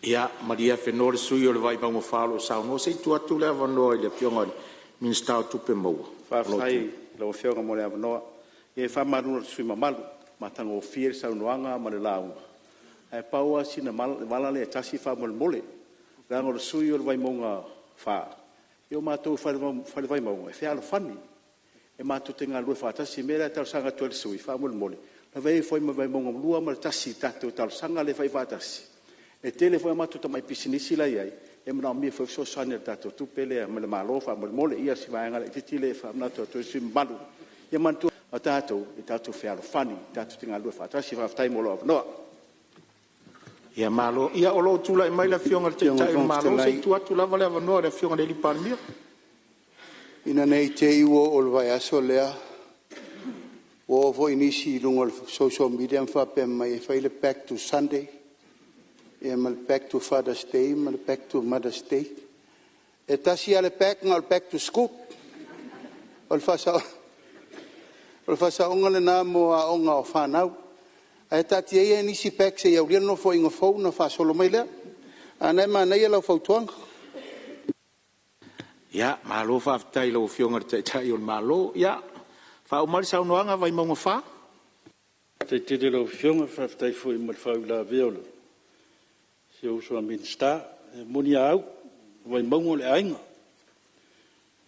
ia maria fenoa le sui o le vaivauga o saunoa se itu atu le avanoa i le afioga o le minista o tupe maua faafetai lauafioga mo le avanoa ia e faamaluna le sui mamalu matagofia le saunoaga ma le lauga ae paua sina vala le atasi faamolemole le ago le sui o le vaimauga fā ia o matou fale vaimauga e fealofani e matou te galue faatasi me le talosaga atu le sui faamolemole lavei foi ma vaimauga lua ma le tasi tatou talosaga le fai faatasi e tele foi matou tamai pisinisi lai ai e manaomia foi fesoasoani le tatou tupe lea ma le malo faamolemole ia si vaega le titi le faamanatu atu le sui mamalu ia manatu o tatou i tatou fealofani tatou te galue faatasi faafetai mo lo avanoa ia malo ia o loo tula'i mai le afioga le taʻitaʻi o le malo se itu atu lava le avanoa le afioga le lipalemia ina nei te iua o le vaeaso lea ua fo'i nisi i luga o le social media ma faapea mai e fai le back to Sunday ia ma le back to Father's Day ma le back to Mother's Day e tasi a le back nga o le back to school o le faasaʻoga lenā mo aʻoga o fanau ae tati ai e nisi back se iaulia no fo'i gofou na faasolo mai lea anae manaia lau fautoaga ia malo faafetai lau afioga le taʻitaʻi o le malo ia faauma le saunoaga vaimauga fā taitele lauafioga faafetai foi ma le fauilavea o le seuso a minista e moni au vaimauga o le aiga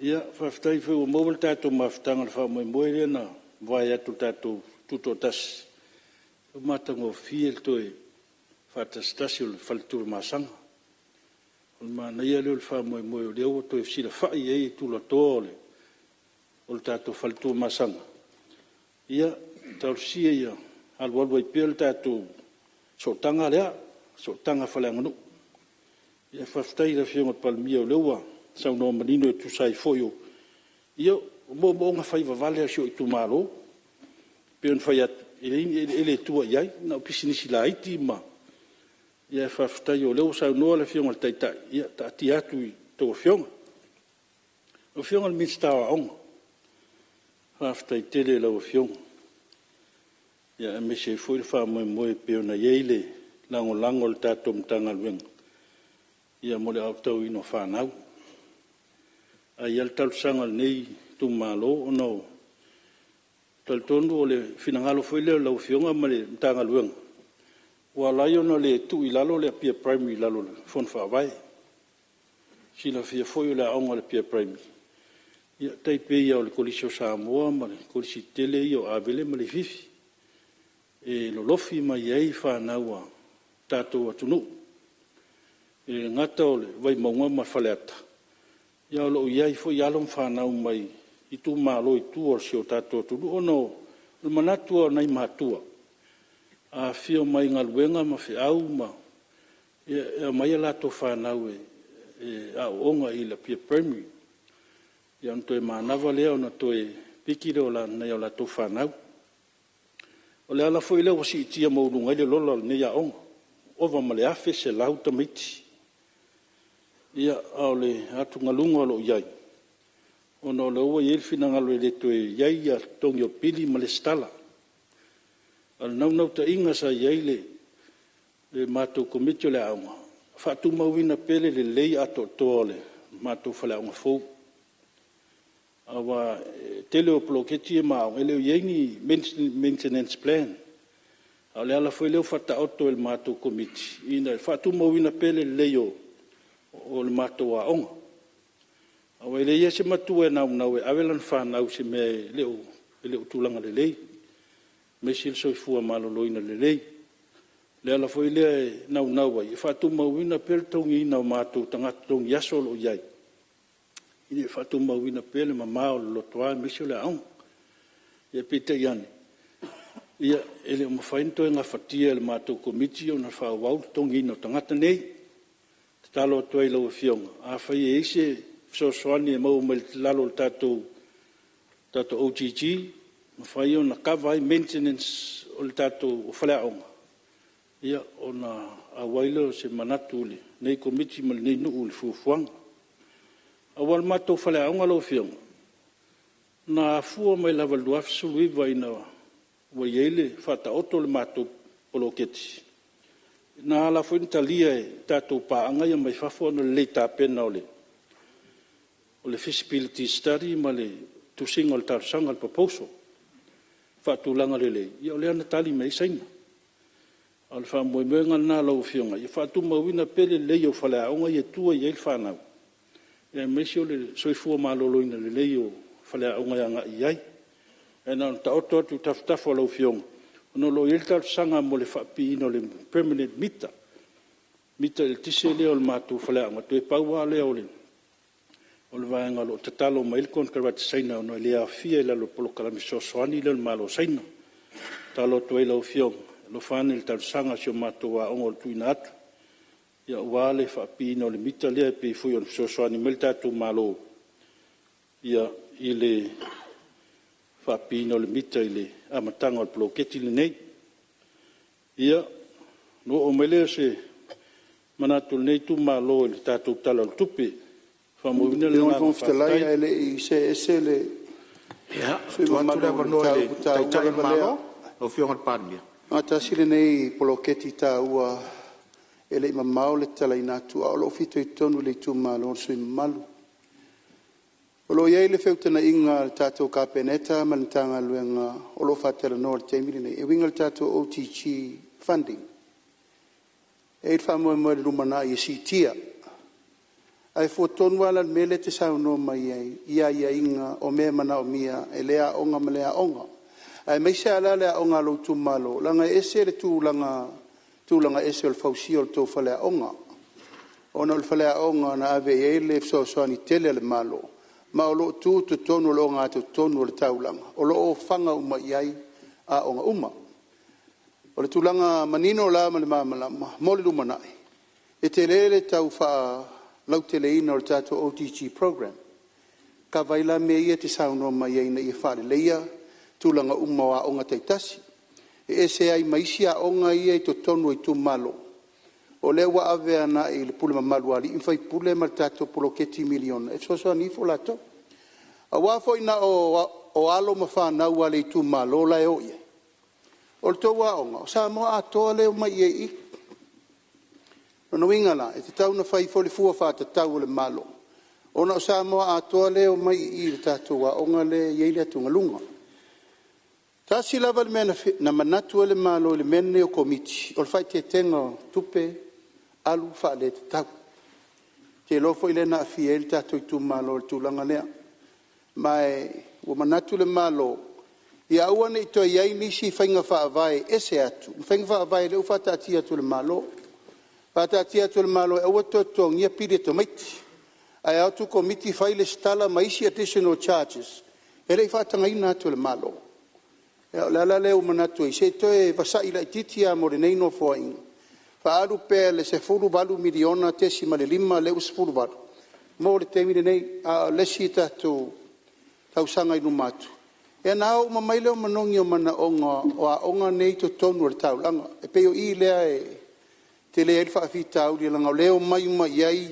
ia faafetai foi ua maua le tatou mafutaga le faamoemoe lea na vae atu le tatou tuto tasi matagofie le toe faatasitasi o le faletulu masaga Ma na ia le fa mo le o to fsila fa ia tu la tole o tato faltu masanga ia tausia ia al walwai pel tato so tanga lea so tanga falanganu ia faftai la fionga palmia o leua sa no manino tu sai foio ia mo nga fai vale so tu malo pen fai ele tua ia na pisinisi la iti ma ia faftai o leu sa no la fionga taita ia ta tiatu to fionga o fionga mi sta on faftai tele la o fionga ia me se foi fa mo pe na yele lango tato mtanga wen ia mo le auto ino fa nau ai al tal sangal nei tu malo no tal tondo le finangalo foi le la fionga ma le mtanga wen wala yo no le tu ilalo le pia primary lalo fon fa vai si la fia foi la onga le pia primary ia tai pe ia le colisio Samoa ma le colisio tele io avele ma le fifi e lo lofi mai ai fa naua tato atunu e ngata ole vai maunga ma faleata ia lo iai fo ialo fa nau mai i tu malo i tu o sio tato atunu ono le manatua nai matua a fio mai ngaluenga ma fi au ma e mai la to fa nau e a onga i la pia primary ia nto e manava leo na to e pikiro la na ia la to fa nau o le ala foi le o si tia mo lunga le lola ne ya on o va male afe se lauta miti ia ole atu ngalunga lo yai ono le o yel fina ngalo le to yai ya tongyo pili male stala al nau ta inga sa yai le mato komito le au fa tu mawina pele le lei ato tole mato fala un fo awa tele o ploketi ma ele yengi maintenance plan ale ala foi le fata auto el mato committee ina fatu mo wina pele leyo o le mato wa on awa ele yese matu e na e avelan fa na u se me le tulanga le lei me sil so fu malo loina le ala foi le na wa fatu mo wina pele tongi na mato tanga tong yaso lo yai ini fatu mawina pele mamao lo toa misula on ia pita yani ia ele mo fainto nga fatia le mato committee ona fa wau tongi no tangata nei talo toi lo fiong a fa ese so soani mo mel lalo tato OGG mo fa yo na kavai maintenance o tato fala on ia ona a wailo se manatuli nei committee mal nei no ul fuang awal mato fale aunga lo fiong na fu mai la valua sului vai na wa yele fata oto le mato poloketi na la fu italia tato pa anga ya mai fa fo no le ta pena ole feasibility study male to single tar sangal proposal fatu langa le ya ole na tali mai saina al fa mo menga na lo fiong ya fatu mawina pele le yo fale aunga ye tua ye fa na e mesio le soifua malolo ina le leio fale aunga yanga iai e na ta oto tu taftafo lo fiong no lo yelta sanga mo le fapi no le permanent mita il tise le ol matu fale anga tu e paua le ole ol vaanga lo tatalo mail kon karvat saina no le afia la lo polo kala miso soani le malo saina talo tu lo fiong lo fanil tal sanga sio matu wa ongol tu inat ia wale fa pino le mita le pe fu yon so so ni melta tu malo ia ile fa pino le mita ile amatanga o bloketi le nei ia no o mele se manatu nei tu malo le tatu tala tupi fa mo vina le ma fa la ile i se le ia tu atu le no le tai malo o fio ngal pandia ata sile nei bloketi ta ua ele mamao le tala ina tu o lo fito i tonu le tu malo sui malu o lo ia le feuta na inga tato kapeneta mantanga luenga o lo fatela no te mili nei e winga tato OTG funding e fa mo mo rumana i sitia ai foton wala mele te sa no mai ia inga o me mana o mia elea onga malea onga ai mai sa la le onga lo tu malo langa ese le tu langa ese o fausio to fale onga ona o le faleaʻoga na ave ai le fesoasoani tele a le malo ma o loo tu totonu o loo gatotonu o le taulaga o loo faga uma i ai aʻoga uma o le tulaga manino o la ma le mamalama mo le lumanaʻi e te lē le tau faalauteleina o le tatou OTG program ka vai la mea ia te saunoa mai ai na ia faaleleia tulaga uma o aʻoga taitasi e ese ai maisi aʻoga ia i totonu ai tumalo o le ua ave ana i le pule mamalu alii faipule ma le tatou poloketi miliona e fesoasoani fo latou auā foʻi na o alo ma fanau a le itumalo lae o ia o le tou aʻoga o sa moa atoa leo mai ai i nonoiga la e te tauna fai fo le fua fatatau o le malo ona o sa moa atoa leo mai i le tatou aʻoga le iai le atugaluga tasi lava le mea na manatu le malo i le mene o komiti o le faitetenga o tupe alu faale tatau te lofo i le na afia i le tatou itumalo le tulaga lea mae ua manatu le malo ia ua nei toe iai nisi faiga faavae ese atu faiga faavae leu faataatia atu le malo faataatia atu le malo e ua totogia pili e tomaiti ae atu komiti fai le stala ma isi additional charges e lei faatagaina atu le malo le ala leu manatu ai se toe vasaʻi laʻitiiti a mo lenei nofoaiga faalu pea le 10 miliona tesi ma le 5 leu 10 mo le temi lenei a lesi tatou tausaga i luma atu e na o mamai leo manogi o manaʻoga o aʻoga nei totonu o le taulaga e pei o i lea e te lea i le faafitauli laga o leo mai uma i ai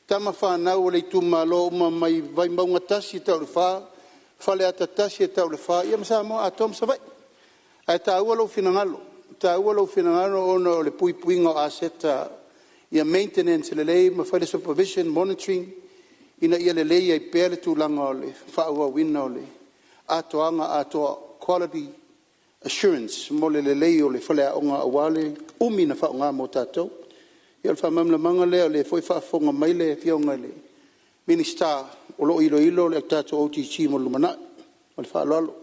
tama fanau o le itumalo uma mai vai mauga tasi tau le fā fale atatasi e tau le fā ia masa mo atom savai ai taua lo finangalo ona o le puipuiga o aseta ia maintenance le lei ma fai le supervision monitoring ina ia le lei ai pea le tulaga o le faauauina o le atoaga atoa quality assurance mo le lei o le faleaʻoga auā le umi na faaaogā mo tatou ia le faamamalamaga lea o le foi faafofoga mai le fioga le minista o loo iloilo le tatou OTG mo lumanaʻi o le faaloalo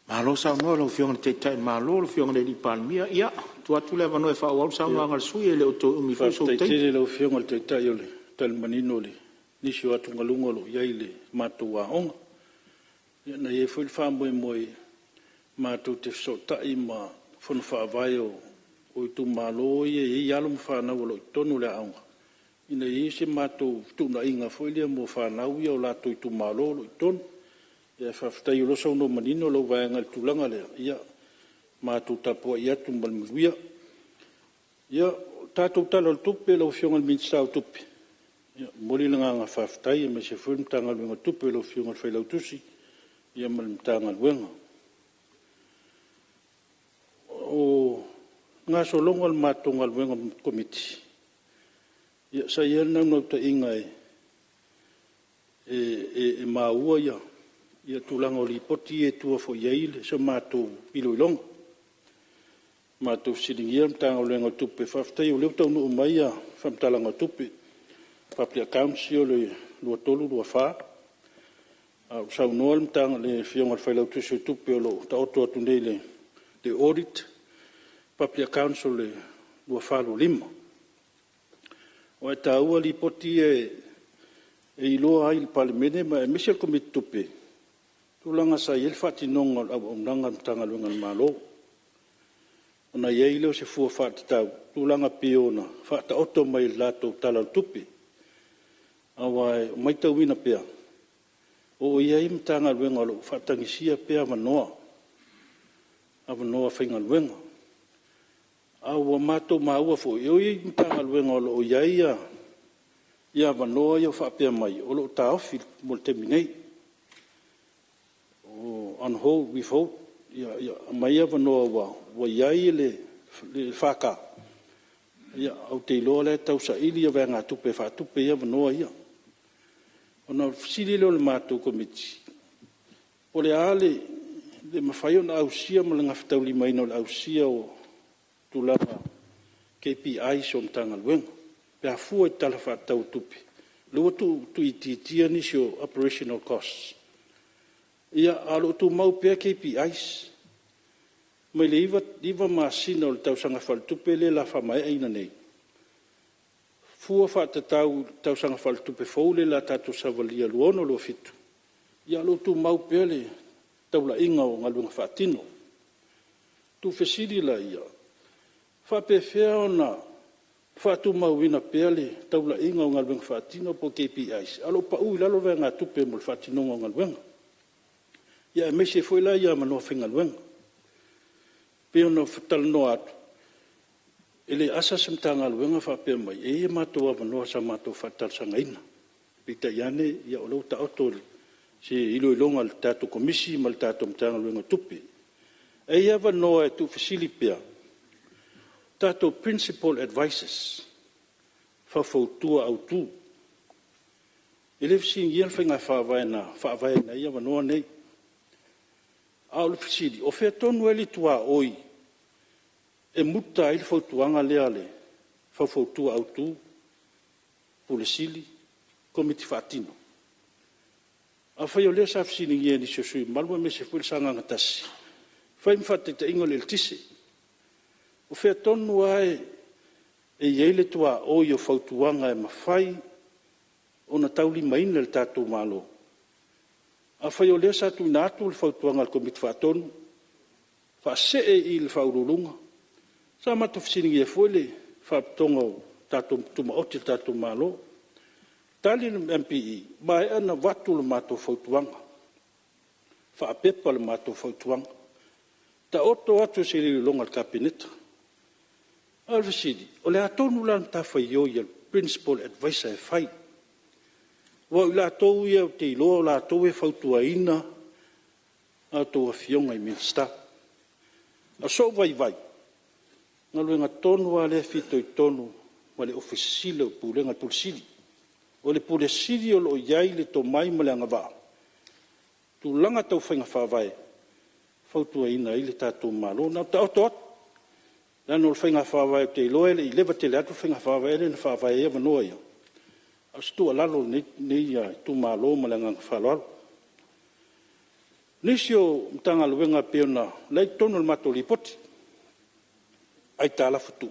Malo saunoa lo fionga te tai malo lo fionga le di palmia ia tu atu le vano e fa wal saunoa ngal sui le auto umi fa so te lo fionga te tai ole tal manino le ni si atu ngalungo lo ia ile matu wa on ia na ye ful fa moi moi matu te so tai ma fon fa vai o tu malo ye ia lo fa na lo tonu le aunga ina ye se matu tu na inga foi le mo fa na u yo la tu malo lo tonu ia faafetai o loso no manino lo vaega le tulaga lea ia matou tapua i atu ma le maluia ia tatou tala o le tupe lau fioga le minista o tupe ia moli le gaga faafetai e mai se foi le matagaluega tupe lau fioga le failautusi ia ma le matagaluega o gasologa le matou galuega komiti ia saia lenau nautaʻiga e maua ia ia tulaga o lipoti e tua foʻi ai le so matou iloiloga matou siligia matagaluega o tupe faafetai o leu taunuu mai ia faamatalaga o tupe public accounts o le 2.3 au saunoa le mataga le fioga le failautusi o tupe o loo taoto atu nei le audit public accounts o le 2.5 o e tāua lipoti e iloa ai le palemene ma e mese le komiti tupe tulaga sa ia le faatinoga o le auaunaga le matagaluega le malo ona iai leo se fua faatatau tulaga pia ona faataoto mai le latou tala o tupe aua e o mai tauina pea o iai matagaluega o loo faatagisia pea avanoa faigaluega aua matou maua foʻi o iai matagaluega o loo iai ia avanoa ia o faapea mai o loo taofi mo le temi nei on hold withhold ia mai avanoa ua iai le faka ia au te iloa le tausaʻili ia vaega tupe faatupe ia avanoa ia ona fesili leo le matou komiti o le a le mafai ona ausia ma le gafetaulimaina o le ausia o tulaga KPIs o matagaluega pe afua i tala faatau tupe lua tuitiitia nisi o operational costs ia a loo tumau pea KPIs mai le iva masina o le tausaga faletupe le la faamaeʻaina nei fua whaatatau tausanga whaltupe fōle la tātou savalia luono lo fitu. Ia lo tu mau pele taula inga o ngalunga whaatino. Tu fesiri la ia. Whapewhea o na whaatu mauina pele taula inga o ngalunga whaatino po KPIs. Alo pa ui lalo vea ngā tupe mo whaatino o ngalunga. Ia me se foi la ia manoa whingalunga. Peo no whatalano atu. Ele asa semtanga luenga whapea mai. E mātua manoa sa mātua whatalsanga ina. Pita iane ia o lau ta autori. Se ilo ilonga le tātou komisi ma le tātou mtanga luenga tupi. E ia wanoa e tu fasilipea. Tātou principal advisors. Whawhautua au tū. Ele fisi ngian whainga whawai na ia wanoa nei. Au le fasili. O whea tonu e li tua oi. E muta i le whautuanga lea le. Whawhautua au tū. Pule sili. Komiti whaatino. A whai o lea sa fasili ngia ni sosui. Malua me se fwil sanga ngatasi. Whai mwhate te ingo le tise. O whea tonu ai e yeile tua oi o whautuanga e mawhai o na tauli maina le tātou malo. A whai o lea sa tu nātu le whautuanga le komiti whaatonu. Whaase e i le whaururunga. Sa matu fsiningi e fwele whaapitonga o tātou tuma oti le tātou malo. Tali le MPE, mai ana watu le mātou whautuanga. Whaapepa le mātou whautuanga. Ta oto atu se li longa le kabineta. Alvesidi, o le atonu lan ta whaio ia principal advisor e whai. Wa ila tau ia te ilo la tau e whautua ina a tau a fionga i minsta. A so vai. Ngaluenga tonu a le fito i tonu ma le ofisile o pulenga pulsili. O le pule siri o lo iai le to mai ma le angawaa. Tu langa tau whainga whawai. Whautua ina i le tātou malo. Nau ta oto atu. Lano le whainga whawai o te iloe le i lewa te le atu whainga whawai le whawai e wanoa ia. Astu alalo nei tu malo ma le ngang whaloalo. Nisi o mtanga luenga peona lai tonu le mato lipoti. Ai ta ala futu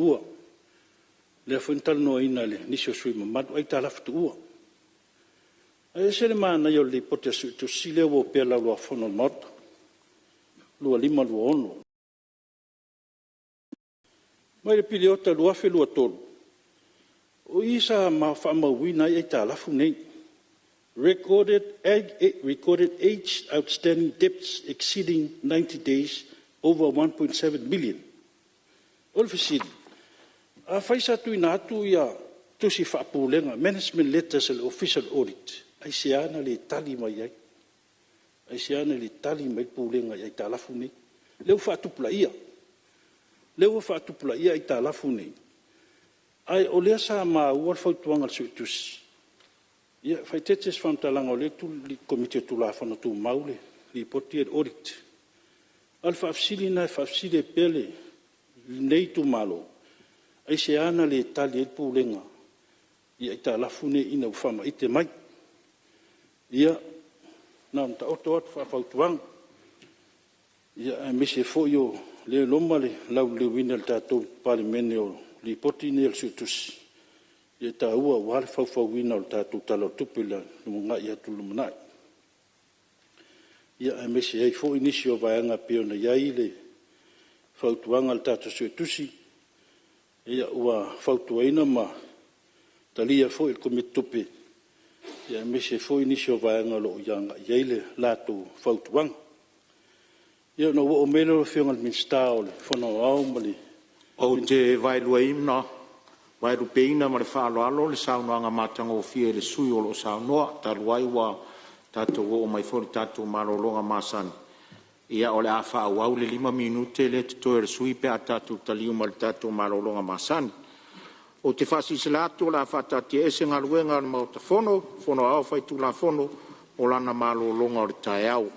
ua. Le funtal no ina le nisi o sui mamadu ai ta ala futu ua. Ai se le maana yo le pote su tu sile wo pe la lo fono mot. Lua lima lua ono. Mai le piliota lua fe lua tolu. O isa ma fa ma wina ai ta ala fu nei. Recorded age outstanding debts exceeding 90 days over 1.7 million. Olfisidi. A faisa tu inatu ia tusi whaapulenga, management letters and official audit. Ai seana le tali mai ai. Ai seana le tali mai pulenga ai ta lafu nei. Leu whaatupula ia. Ai ta lafu nei. Ai o lea sa maa ua whautuanga le suitusi. Ia whaitetes whamtalanga o le tu li komite tu la whana tu maule li poti audit. Al whaafsili na whaafsili pele nei tu malo. Ai se ana le tali e pulenga. Ia ita lafune ina ufama ite mai. Ia na mta oto atu whafautuang. Ia me se foio le loma le lau le wina le tatou palimene o li poti ne el sutusi. Ia ta ua wale wina o le tatou talo tupila lumunga ia tulumunai. Ia me se ei fo inisi o vaianga peona iai le whautuanga le tatou sutusi. Ia ua whautuaina ma talia fo il komitupe. Ia me se fo inisi o vaianga lo ianga iai lato whautuanga. Ia no o mele o whionga le minsta o le whanau au mali. O te vailua imna, vailu peina ma le whaaloalo le saunoanga matanga o fie le sui o lo saunoa, taluai wa tātou o mai fori tātou marolonga masani. Ia o le a whaau le 5 minute le tutoe le sui pe a tātou taliu ma le tātou marolonga masani. O te whasisi lātou la whatati ese ngā luenga le mauta fono au whaitu la fono o lana marolonga o le tae au.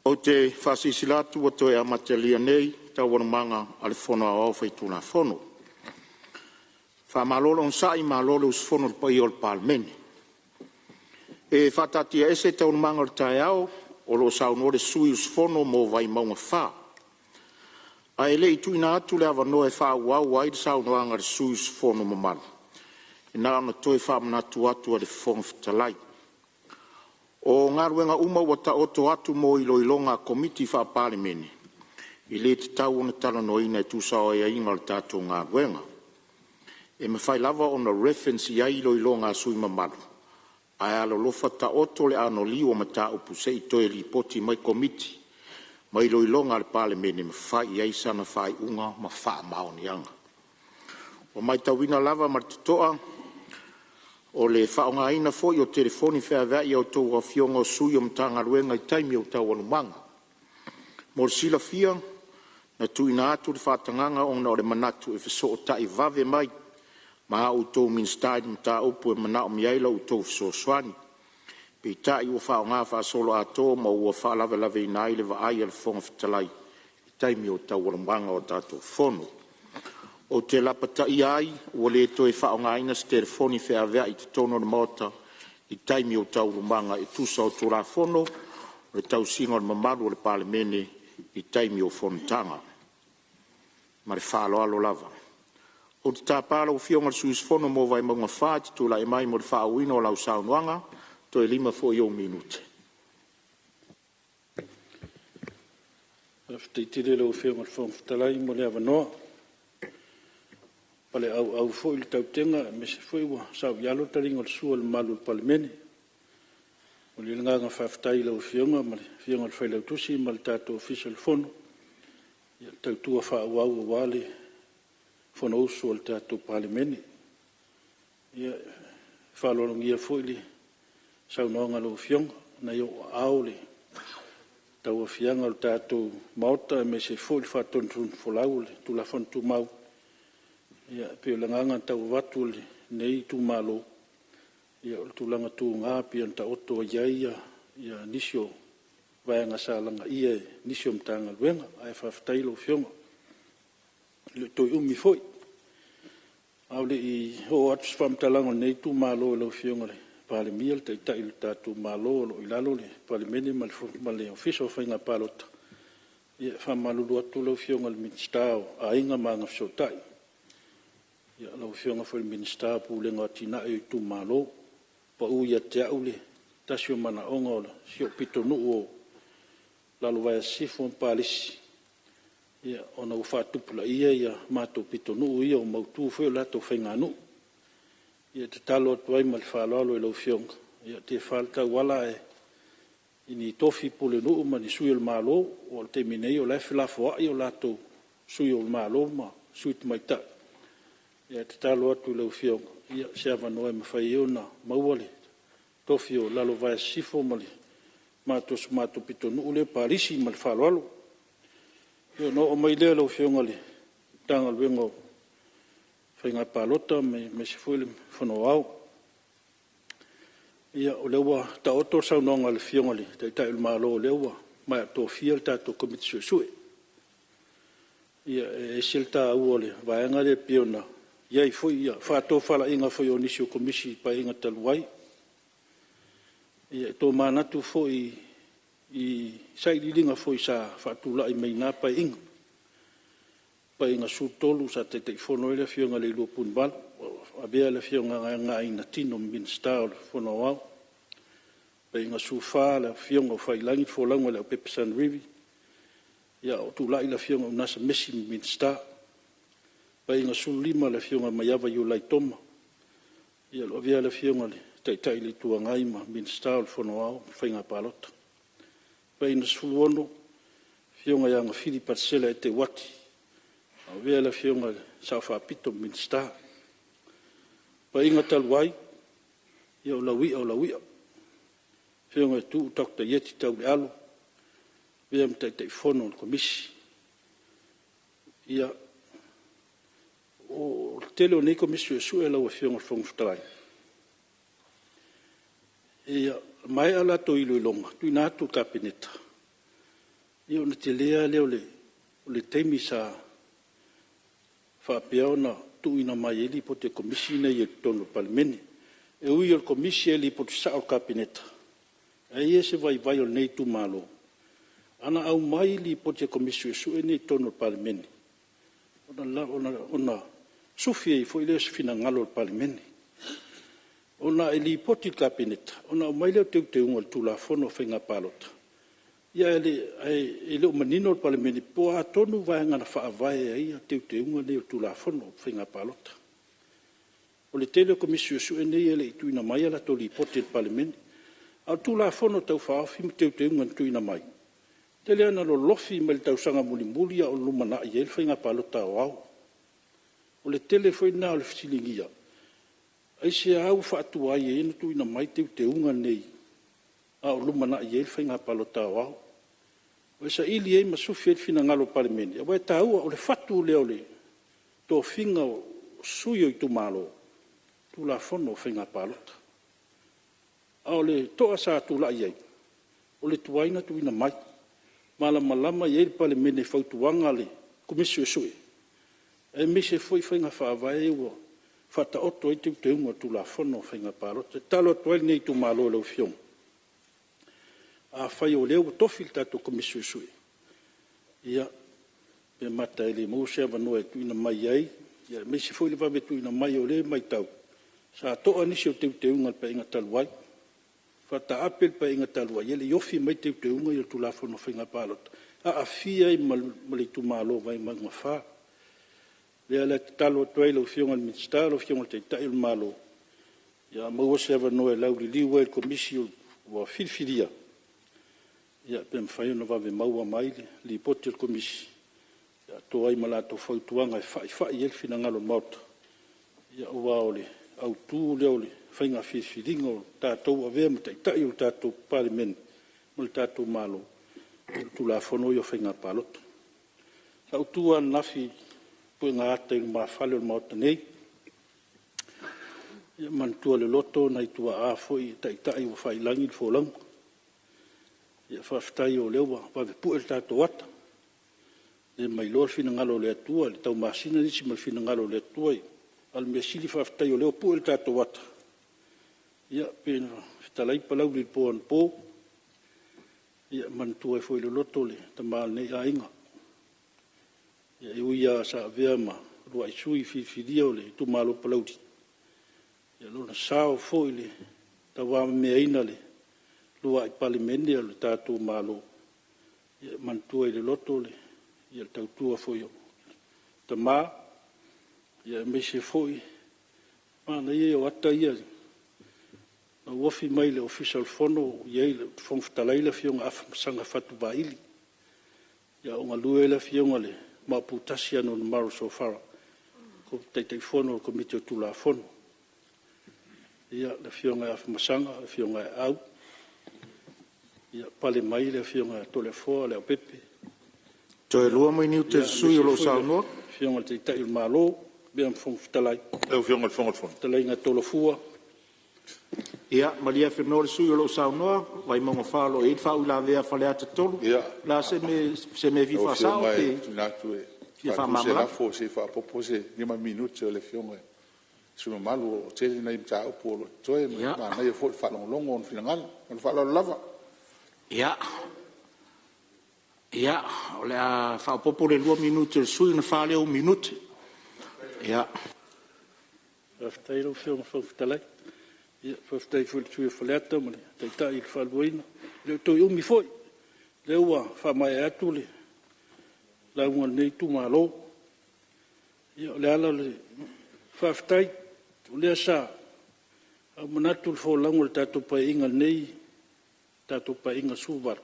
O te whasisilatu o toi amatelia nei, tau manga ale whono au whaituna whono. Whamalolo on sai malolo usfono le pai o le palmeni. E whatatia ese tau manga le tae au, o lo sauno le sui usfono mo vai maunga wha. A ele i tuina atu le avano e wha uau ai le sauno anga le sui usfono mamalu. E nā ana toi wha manatu atu a le whonga fitalai. O ngā ruenga uma wata oto atu mo ilo ilonga komiti wha palimeni. I le te tau ona tala no ina e tūsao e inga le tātou ngā ruenga. E me whai lava ona reference i ilo ilonga sui mamalu. Ai alo lofa ta oto le ano liwa mata upu se i toe li poti mai komiti. Mai ilo ilonga le palimeni me whai i sana whai unga ma wha maoni anga. O mai tawina lava martitoa. O le whaonga ina fo i o telefoni whea vea i au tau a fionga o sui o mtanga ruenga i taimi o tau anumanga. Mo le sila fia, na tuina atu le whatanganga o na o le manatu e fiso o tai vave mai, ma au tau minstadi mta upu e mana o miaila u tau fiso swani. Pe tai ua whaonga wha solo ato ma ua wha lave lave inai le va ai al fonga fitalai i taimi o tau anumanga o tato fono. O te lapata i ai, ua le toe whaonga ina se telefoni whea vea i te tono na mota i taimi o tau rumanga i tusa o tōra whono, le tau singa o mamaru o le palemene i taimi o whontanga. Ma le whaalo alo lava. O te tāpala o fionga le suis whono mo vai maunga whaati tūla e mai mo le whaawina o lau saunuanga, to e 5 minute. Te le o fionga le whongatalai mo le avanoa. Pale au foi le tautenga me se foi wa sa yalo talinga le sua le malu le palemene o le nga whaftai le fionga ma le fionga le whaile tusi ma le tato official fono ia tautua wha wau wale fono uso le tato palemene ia whalolongia foi le saunoanga le fionga na yo aole tau fianga le tato maota me se foi le whatontun folau le tu la fontu mau ia pe langanga tau watu le nei tu malo ia tu langa tu nga pe anta oto ia nisio vai nga salanga ia nisio mtanga wenga ai fa ftailo fionga le to umi foi au le i ho atu fam talanga nei tu malo lo fionga le pale miel te tai tu malo lo ilalo le pale meni mal le office of nga palot ia fa malu atu lo fionga le mitstao ainga manga sotai ia lau fionga foi minista pu le ngatina e tu malo pa u ia te aule tasio mana onga sio pitonu o lalu vai sifon palis ia ona u fatu pula ia mato pitonu ia o mautu foi la to fenganu ia te talo tuai mal falalo e lau fionga ia te falta wala e ini tofi pule no ma ni suil malo o te minei o la fla fo ia la to suil malo ma suit mai ta ia te talo atu lau fionga ia se avanoa e mawhai euna mauale tofio lalo vai sifo mali mato pitonu ule parisi mal faloalo ia no o mai lea lau fionga le tanga luengo whainga palota me se fuile whanau au ia o lewa ta oto saunonga le fionga le tai ulmalo lewa mai to fiel tato komiti sue ia e silta uole vaenga le piona ia foi ia fato fala inga foi onisio komisi pa inga taluai ia to mana tu foi i sai linga foi sa fatula i meina pa inga sutolu sa te fono ile fionga le lupun bal abia le fionga nga ina tino min star fono wa pa inga sufa la fionga fai langi fo lango le pepsan rivi ia tu la ila fionga unasa messi min star pai nga sulima le fionga maiava yo lai toma ia lo via le fionga le tai le tua ngai ma min star fono au fainga palota pai na suono fionga yang fili parcela e te wati au via le fionga sa fa pito min star pai nga talwai ia o lawi fionga tu takta yeti tau le alo via mtai fono komisi ia o tele o nei komisi su e lau fionga fongstrai ia mai ala to ilo longa tu na tu kapineta Ia ona te lea leo le teimi sa whaapea ona tuina mai eli po te komisi nei e tono palimene. E ui o komisi eli po te sao kapineta. E se vai o nei tu malo. Ana au mai li po te komisi su e nei tono palimene. Ona sufi e foi le fina ngalo palimene. Ona eli po te kapineta. Ona au mai leo te unga tu la fono whenga palota. Ia ele o manino pale meni po a tonu vai ngana fa vai ai te unga le tu la fono finga palota. O le tele komisio su ene ele tu ina mai ala toli pote pale meni. A tu la fono tau fa fi te unga tu ina mai. Tele ana lo lofi mal tau sanga muli o lumana i el finga palota wow. O le tele foi na o fisilingia. Ai se au fa tu ai e tu ina mai te unga nei. A o lumana i el finga palota wow. O sa ili e masufi e fina ngalo palimeni. A wai taua o le fatu leo le. Tō finga o suyo i tu malo. Tu la fono finga palota. A o le toa sa tu la iei. O le tuaina tu ina mai. Malama i el palimeni fautuanga le. Komisio sui. E mise foi finga whaavai e ua. Fata oto i te unga tu la fono finga palota. Talo atuai nei tu malo le ufiong. A fai o leo tofil tato komisio sui. Ia, pe mata ele mo se avanoa e tuina mai ai, ia, me se foi le vave tuina mai o le mai tau. Sa toa nisi o te unga pa inga taluai. Fata apel pa inga taluai. Ele yofi mai te unga i o tulafono whinga palota. A fia i mali tu malo vai manga wha. Lea le talo tuai lau fionga al ministar, lau fionga te tai il malo. Ia, maua se avanoa e lauri liwa il komisio wa filfilia. Ia, pe mwhai ona wawe maua mai li poti al komisi. Ia, tō ai malato whautuanga e whai el fina ngalo mauta. Ia, ua ole, au tū leo le, whainga whiwhiringa o tātou avea ma tai o tātou parimeni, ma le tātou malo, tu la whono i o whainga palota. Au tū an nafi, pui ngā ata i ma whale o mauta nei. Ia, mantua le loto, nei tua a foi, tai o whailangi i wholangu. Ia whaftai o lewa, wawe pu el tātou ata. E mai loa fina ngalo le atua, le tau masina nisi mal fina ngalo le atua. Al mea sili whaftai o lewa pu el tātou ata. Ia pēna, fitalai palau li po an po. Ia mantua e foi le loto le, ta maa nei a inga. Ia e uia sa avea ma, rua i sui whiwhiria o le, tu malo palau di. Ia lona sao foi le, ta wama mea ina le. Lua i palimene al tātou malo. Ia mantua i le loto le. Ia le tautua foi o. Ta mā. Ia me se foi. Mana ia o ata ia. Na uofi mai le official fono. Ia i le whongwhitalai le fionga afsanga fatu baili. Ia o ngalue le fionga le. Maputasi anu na maro so fara. Ko teitei fono o komite o tula fono. Ia le fionga afmasanga. Le fionga au. Ia pale mai le fionga tole foa le o pepe. Toe lua mai niu te sui o lo saunoa? Fionga te tai il malo, bea mfong fitalai. Leo fionga le fonga fona. Talai ngā tole fua. Ia, malia whenua le sui o lo saunoa, vai monga whalo e whau la vea whale ata tolu. Ia. La se me vi whasao te... Tunatu e. Fia whamamala. Se lafo, se whapopose, 5 minute o le fionga. Suma malu o tele na imta o polo. Toe, ma na ia fo whalongolongo on finangala. On whalalo lava. Ia. Ia, o le a whaopopo le 2 minute le sui na whale o minute. Ia. Whaftai rau fionga whawhitalai. Ia, whaftai fwile tui o whaleata, ma le teitai i whaluaina. Leo toi umi foi. Leo ua whamai atu le. Launga nei tu malo. Ia, le ala le whaftai. O lea sa. Au manatu le wholango le tātou pai inga nei. Tātou pa inga suvar.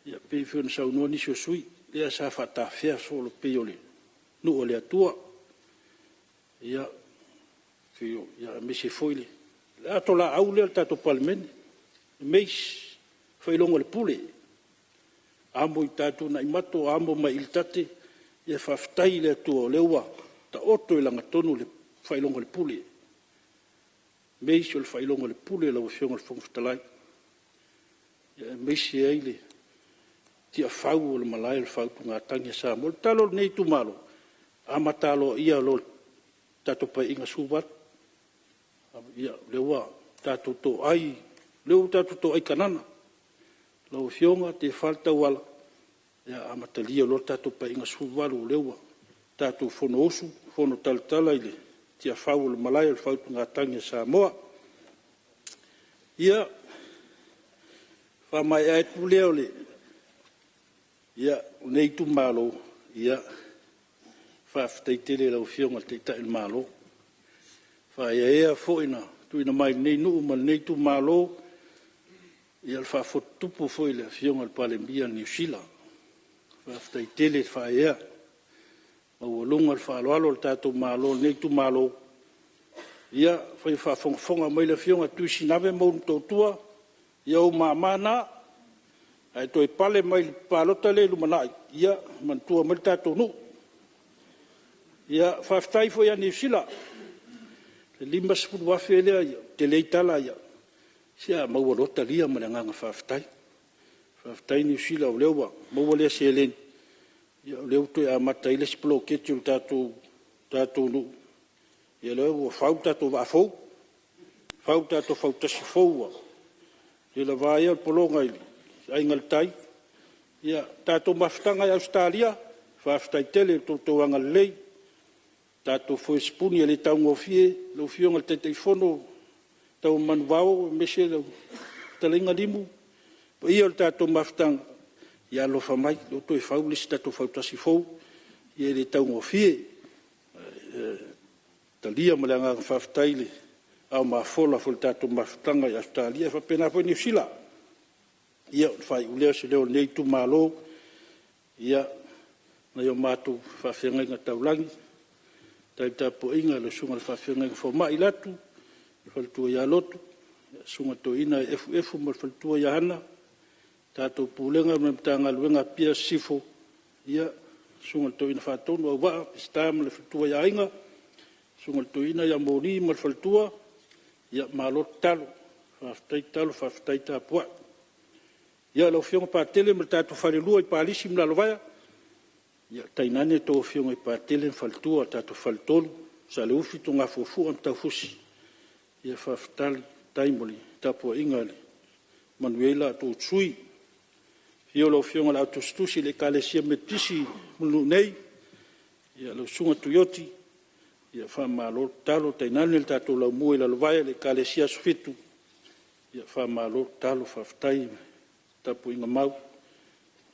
Ia pei whiona saunua nisi o sui. Lea sa whata whea solo pei ole. Nu o le atua. Ia. Whio. Ia mese foile. Le ato la au lea tātou palimene. Meis. Whailongo le pule. Amo i tātou na imato. Amo mai iltate. Ia whaftai le atua o leua. Ta oto i langa tonu le whailongo le pule. Meis o le whailongo le pule. Lau whionga le whongwhitalai. Ia meisi ai le tia fau o le malai le fau tunga tangi sa mo talo nei tu malo ama talo ia lo tato pa inga subat ia lewa tato to ai leu tato to ai kanana lo fionga te falta wala ia ama talia lo tato pa inga subalu lewa tato fono osu fono taltala ile tia fau le malai le fau tunga tangi sa moa ia fa mai ai puleo le ia nei tu malo ia fa ftaitele la fionga te ta il malo fa ia foina tu ina mai nei nu mal nei tu malo ia fa fotupu foi le fionga al palembia New Zealand fa ftaitele fa ia o lunga fa lo tato malo nei tu malo ia fa fonga mai le fionga tu sinave mo to tua ia o mamana ai toi pale mai palota le lumana ia mantua mai tato nu ia faftai foi a New Zealand le lima sepulu afe lea ia te leitala ia sia maualota lia ma le agaga faftai New Zealand o lea ua maua lea seleni ia o lea toe amata i le sepoloketi o le tatou nuu ia lea ua fau tatou vaafou fau tatou fautasi fou ua le lava ia le pologa i aiga le tai ia tatou mafutaga i Australia faftai tele toutouaga lelei tatou foi sepuni e le taugofie lou fioga le taitaifono tau manuvao mese lau talaiga limu po ia o le tatou mafutaga ia alofa mai lou toe fau lesi tatou fautasi fou ia le taugofie talia ma le agaga faftai le ao mafola fo le tatou mafutaga i Australia faapena foi New Zealand ia o le faiulea se leo lenei tumālō ia na o matou faafegaiga taulagi taitapoʻiga le suga le faafegaiga fomaʻi latu le faletua iā lotu suga toeina e efuefu ma le faletua iā hana tatou pulega ma le matagaluega pia sifo ia suga le toeina faatonu auvaa pista ma le faletua iā aiga suga le toeina iā moni ma le faletua ia maloto talo faafetai tapuaʻi ia lau fionga patele ma tatou falelua i palisi ma lalovaya ia tainane to fionga i patele faltua tatou faletolu sa le ufi tonga fofua ma taufusi ia faafetali taimoli tapuaʻiga le manuela atuutusui fio lau fionga le autostusi le ekalesia metisi mulu nei ia lau suga tuioti ia faamālolo talo tainane le tatou laumua i lalovaya le ekalesia sofitu ia faamālolo talo faafetai tapuinga mau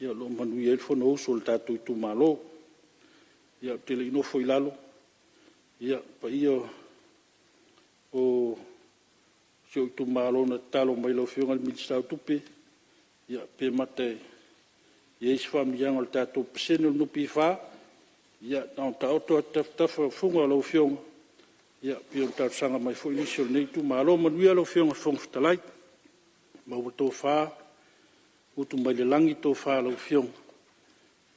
ia lo manui el fono uso le tatou itumālō ia te leʻinofo i lalo ia paia o seo itumālō na talo mai lau fioga le milisitau tupe ia pe mata ia isi faamiliaga o le tatou pesene o le nupi ifā ia taʻotaʻoto atafutafa fuga o lau fioga ia pia o le talosaga mai foʻi nisi o lenei itumālō manuia lau fioga foga fetalai maua tofā utu mai le langi tō whālau fionga.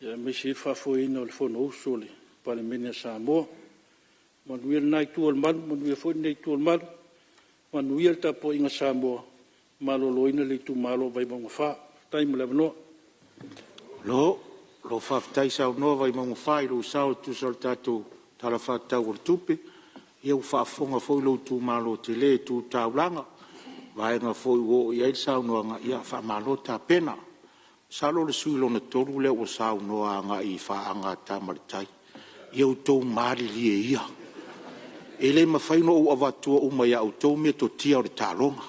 Ia me se whafoina o le whono uso le palemene a Samoa. Manuia nai tua le malu, manuia fwoi nei tua le malu. Manuia le tapo inga Samoa. Malo loina le tu malo vai monga wha. Taima le wanoa. Lo whaftai sao noa vai monga wha i lo sao tu sal tatou tala whatau o le tupe. Ia u whaafonga fwoi lo tu malo te le tu taulanga. Vai nga foi wo ia sao no nga ia fa malota pena salo le suilo na toru le o sao no nga I fa anga tamartai ia o to mari ia ele ma fai no o avatu o mai au to me to tia o talonga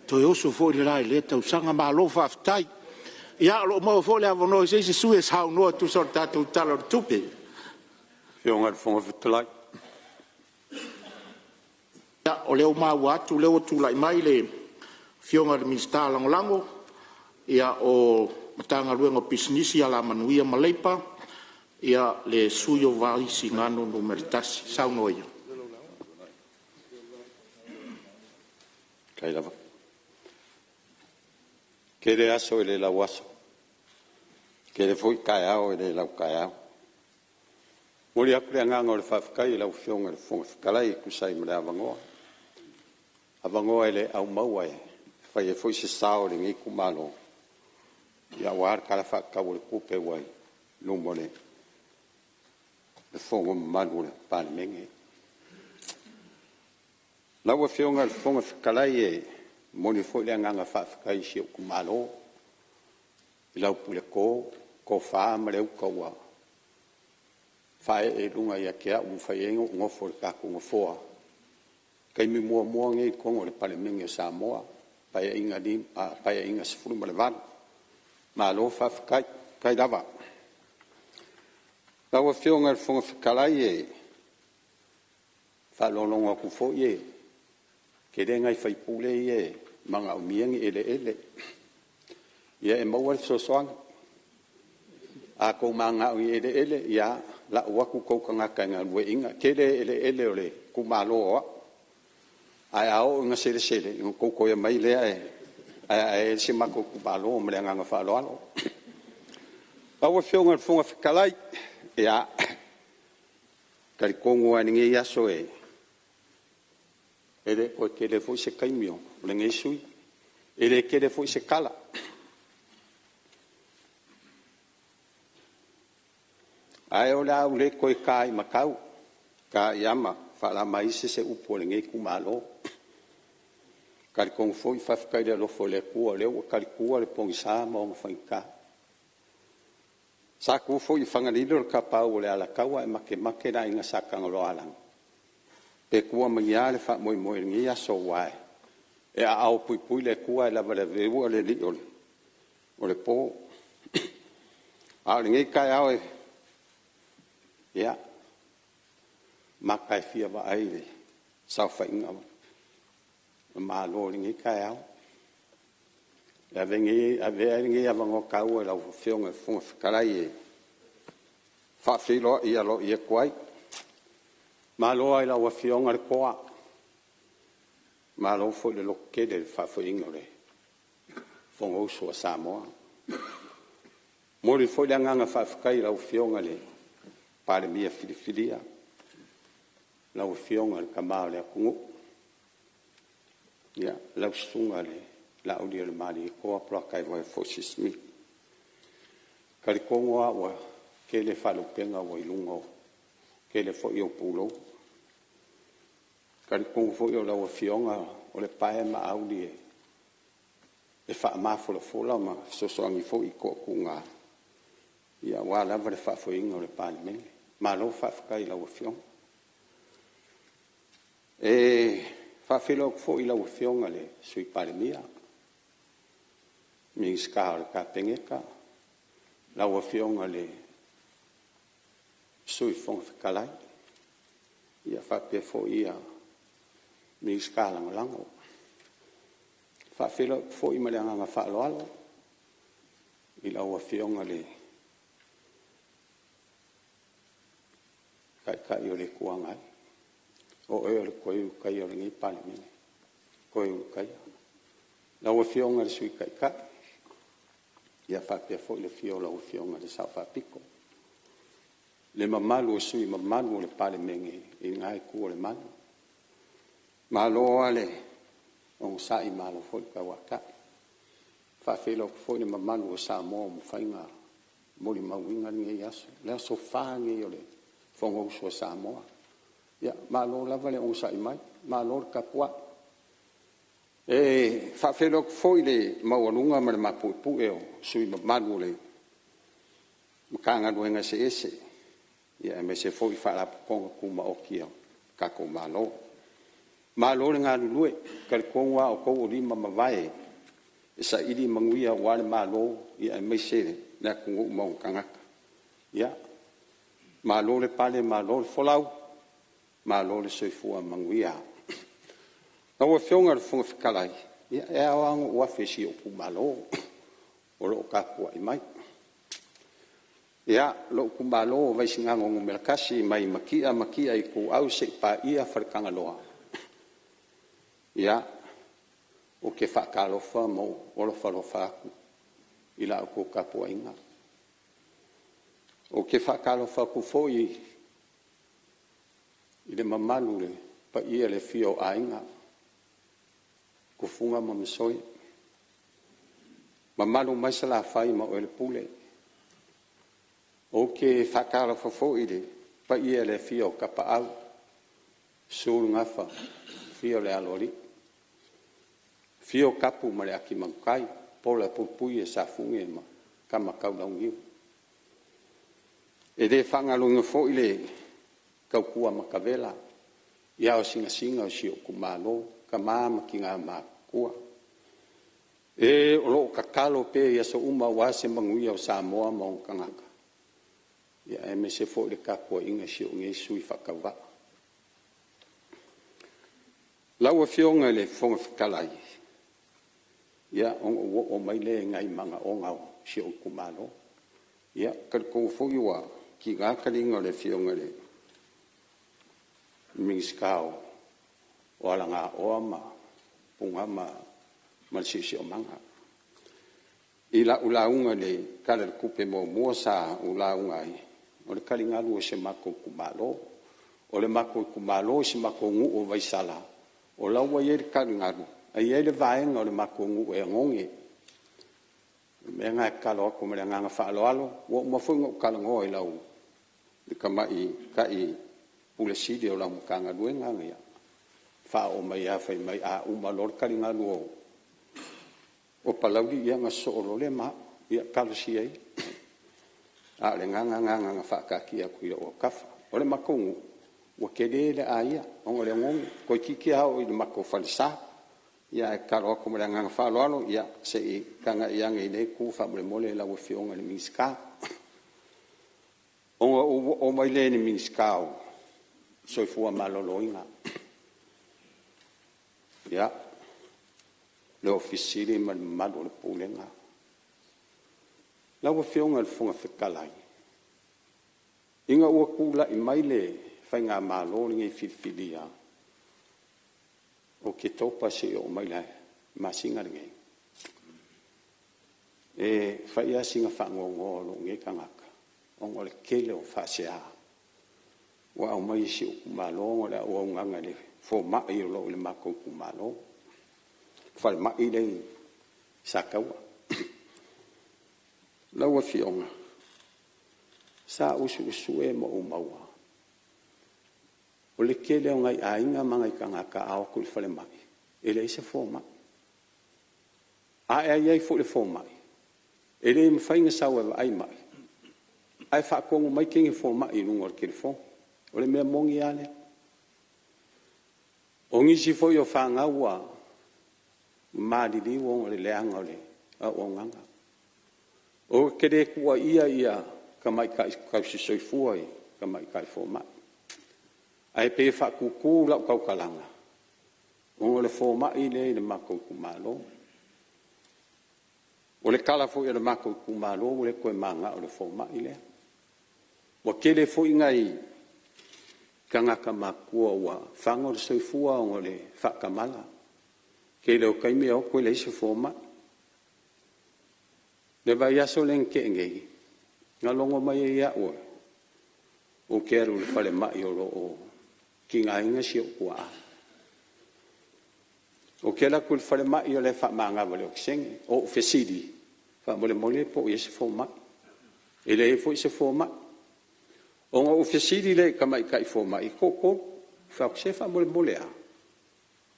to yo so foi le le tau sanga malo fa ftai ia lo mo fo le avono se su e sao no tu sortato talo tupe fionga fonga fitlai ia o le o ma watu le o tu lai mai le fionga le minsta lango ia o matanga luenga pisnisi ala manuia maleipa ia le suyo vai singano numeritasi sao noia kai lava kere aso ele la waso kere foi kai ao ele la kai ao mori akre nganga le fafkai la fionga le fonga kalai kusai mle avangoa ele au mauai fai foi se sao le ngi kumalo ia war kala fa ka wo ku pe wai lo mo le fongo manu le pa menge la wo fionga fongo kala ye mo ni fo le nganga fa ka i si ku malo ila pu le ko fa ma le ko wa fa e lunga ia ke u fa ye ngo fo ka ku ngo fo kai mi mo ngi ko ngo le pa menge sa mo pa ia inga di pa ia inga sfulu ma le van malo fa kai dava la wo fionga fongo kala ye fa lo longa ku fo ye ke de ngai fai pule ye manga o miengi ele ia e mau so soang a ko manga o ele ia la wa ku ko kanga kanga we inga ke de ele ole ku malo ai ao nga sele ko ko mai le ai se mako ku malo me nga fa lo alo pa wo fionga fonga kalai ia kali kongo ani ngi yaso ele o ke le fo se kaimio le ngi sui ele ke le fo se kala ai ola u le ko kai makau ka yama fa la mai se upo le ngi ku malo kali kongo fo fa ka le lo fo le ku le o kali ku le pong sa mo fa ka sa ku fo i fanga lido ka pa o le ala kawa e make na inga sa ka ngolo alang pe kua mangiale fa moi ngi ya so wai e a au pui le kua la vale veu le li o le po a ngi kai au ya makai fia va ai le sa fa inga ma lo ngi kai au la vengi ave ngi ya vango kau la fionga fon kalai fa filo ia lo ia kwai malo ai la wa fionga le koa malo fo le lokke del fa fo ingole fon o so samo mo li fo le nganga fa kai la fionga le pa le mia filia la fionga le kamale le kungu ya la sunga le la audio le mali ko pro kai voi fo sismi kali kongo wa ke le fa lo penga wa ilungo ke le fo yo pulo kali kongo fo yo la wa fionga o le pae ma audio e fa ma fo la ma so angi fo I ko kunga ya wa la va fa fo ingo le pa me ma lo fa kai la wa fionga e fa filo fo I la wa fionga le sui pale mia mi skar ka pengeka la wa fionga le sui fong kalai ia fa pe fo ia mi skala lango fa filo fo I male nga fa lo alo I la wa fionga le kai yo le kuanga o le koi kai yo ngi pale mi koi kai la wa fionga le sui kai ia fa pe fo le fio la fionga de sa fa pico le mamalu sui mamalu le pale mengi I ngai ku le man malo ale on sa I malo fo ka waka fa fe lo fo le mamalu sa mo fainga mo li mawinga ngi yaso le so fa ngi yo le fongo so sa mo ia malo la vale on sa I mai malo ka pua e fa felo foi le mawalunga ma le mapupu e sui manu le makanga duenga se ese ia me se foi fa la konga kuma okia ka ko malo le nga lue ka konga o ko lima mavai sa ili manguia wale malo ia me se na kungu mo kanga ia malo le pale malo le folau malo le soifua manguia na wa fionga le fonga kalai ia e awang wa fesi o kumalo o lo ka ko I mai ia lo kumalo vai singa ngong melkasi mai makia I ku au se pa ia farkanga loa ia o ke fa kalo fa mo o lo fa lo fa ila ko ka po inga o ke fa kalo fa ku foi ile mamalu le pa ia le fio ainga kufunga mo misoi Mamalu mai sa la fai ma o le pule. O ke whakara whafo i le, pa ia le fio kapa au, suru ngafa, fio le alori. Fio kapu ma le aki mangkai, pola pupui e sa funge ma, kama kaunangiu. E de whangalunga fo i le, kaukua makavela, ia o singa o si o kumalo, ka mama ki ngā makua. E o loo kakalo pe ia so uma wase manguia o Samoa ma o kangaka. Ia e me se fo le kapua inga si o ngai sui whakawa. Laua fionga le fonga whakalai. Ia o mai le ngai manga o ngau si o kumalo. Ia karkou fo iwa ki ngā kalinga le fionga le Mingskao o ala ngā oa ma punga ma sisi o manga. I la ulaunga le kala kupe mo mua sa ulaunga ai. O le kalinga lua se mako kumalo. O le mako kumalo se mako ngu o vaisala. O laua ye le kalinga lua. A ye le vaenga o le mako ngu e ngonge. Me ngai kalo ako me le nganga whaalo alo. Wa mafunga o kalango i lau. Le kamai ka i pule sidi o la mukanga luenga ngia. Wha o mai a whai mai a umalor kalinga lua o. O palauri ia nga soolo le ma, ia kalusi ai. A le nganga whakaki a kuia o kafa. O le makongu, wa kere le a ia, ongo le ngongi. Ko i kiki hao i le mako whalisa. Ia e karo ako mele nganga whaaloalo, ia se i kanga i anga i nei ku whamule mole la wafionga le Mingska. Ongo o mai le ni Mingska o, soifua malolo inga. Ia. Le ofisiri ma madu le pulenga. La wafionga le funga whikalai. Inga ua kula i maile whai ngā mālo ngi whiwhiria. O ke topa se o maile masinga ngei. E whai a singa whangongolo nge kangaka. Ongo le kele o whasea. Wa au mai si o kumalo le o nganga le fo mai o lo le mako kumalo. Whare mai nei sa kaua. Laua fionga. Sa usu e mo o maua. O le kele o ngai ainga mangai kangaka ao kul whare mai. E le se fo mai. A e ai fo le fo mai. E le mwhainga sau e ai mai. Ai whakongo mai kingi fo mai nungor kiri fo. O le mea mongi ale. O ngisi fo i o whangaua. Madi di wong le leanga le a onganga. O kere kua ia kamai kai si soifua i kamai kai fo mai. Ai pe fa kuku la kau kalanga. O le fo mai le mako kumalo. O le kala fo i le mako kumalo o le koe manga o le fo mai le. O kere fo ingai kangaka makua wa fango le soifua o le whakamala. Ke leo kaimi au koe leise fōma. Le vai aso len ke ngei. Ngā longo mai e ia ua. O ke aru le whale mai o lo o. Ki ngā inga si o kua a. O ke la kul whale mai o le wha maanga wale o kisenge. O fesidi. Wha mole mole po i se fōma. E le e fo i se fōma. O ngā o fesidi le kamai kai fōma. I koko. Wha kse wha mole mole a.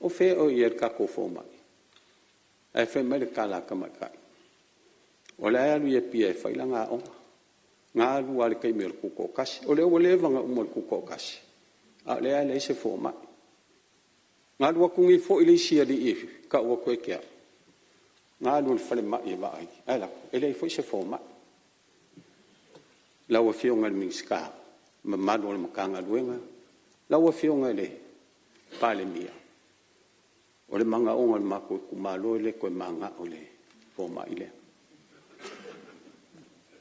O fe o ier kako fo mai. Ai fe mai le kala kamai kai. O le alu ye pia e whaila ngā onga. Ngā alu ale kai mea kuko kasi. O le o le vanga umar kuko kasi. A le ale se fo mai. Ngā alu akungi fo ili sia li i ka ua koe kia. Ngā alu le whale mai e vai. Ai lako. Ele i fo i se fo mai. Laua fionga le Mingska. Ma madu le makanga luenga. Laua fionga le pale mia. O le manga onga le mako kumalo le koe manga o le fo mai le.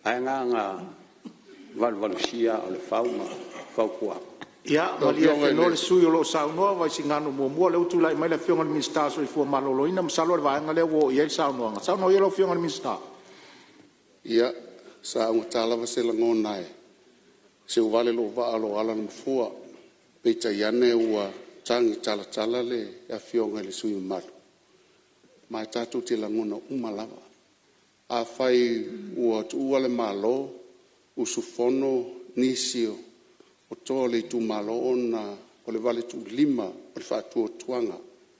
Ai ngā valvalusia o le fau kua. Ia, wali e whenua le sui o lo saunoa, vai si ngānu mua le utulai mai le fionga le minsta so i fua maloloina, masalo le vaenga le wo i e saunoa. Saunoa i lo fionga le minsta. Ia, sa unga tālawa se langona e. Se uvale lo va alo ala na mfua, peita iane ua tangi tala le a fionga le sui maru. Mai tatu te langona umalava. a fai ua tua le malo usufono nisio o toa le tu malo ona o le vale tu lima o le whātua tuanga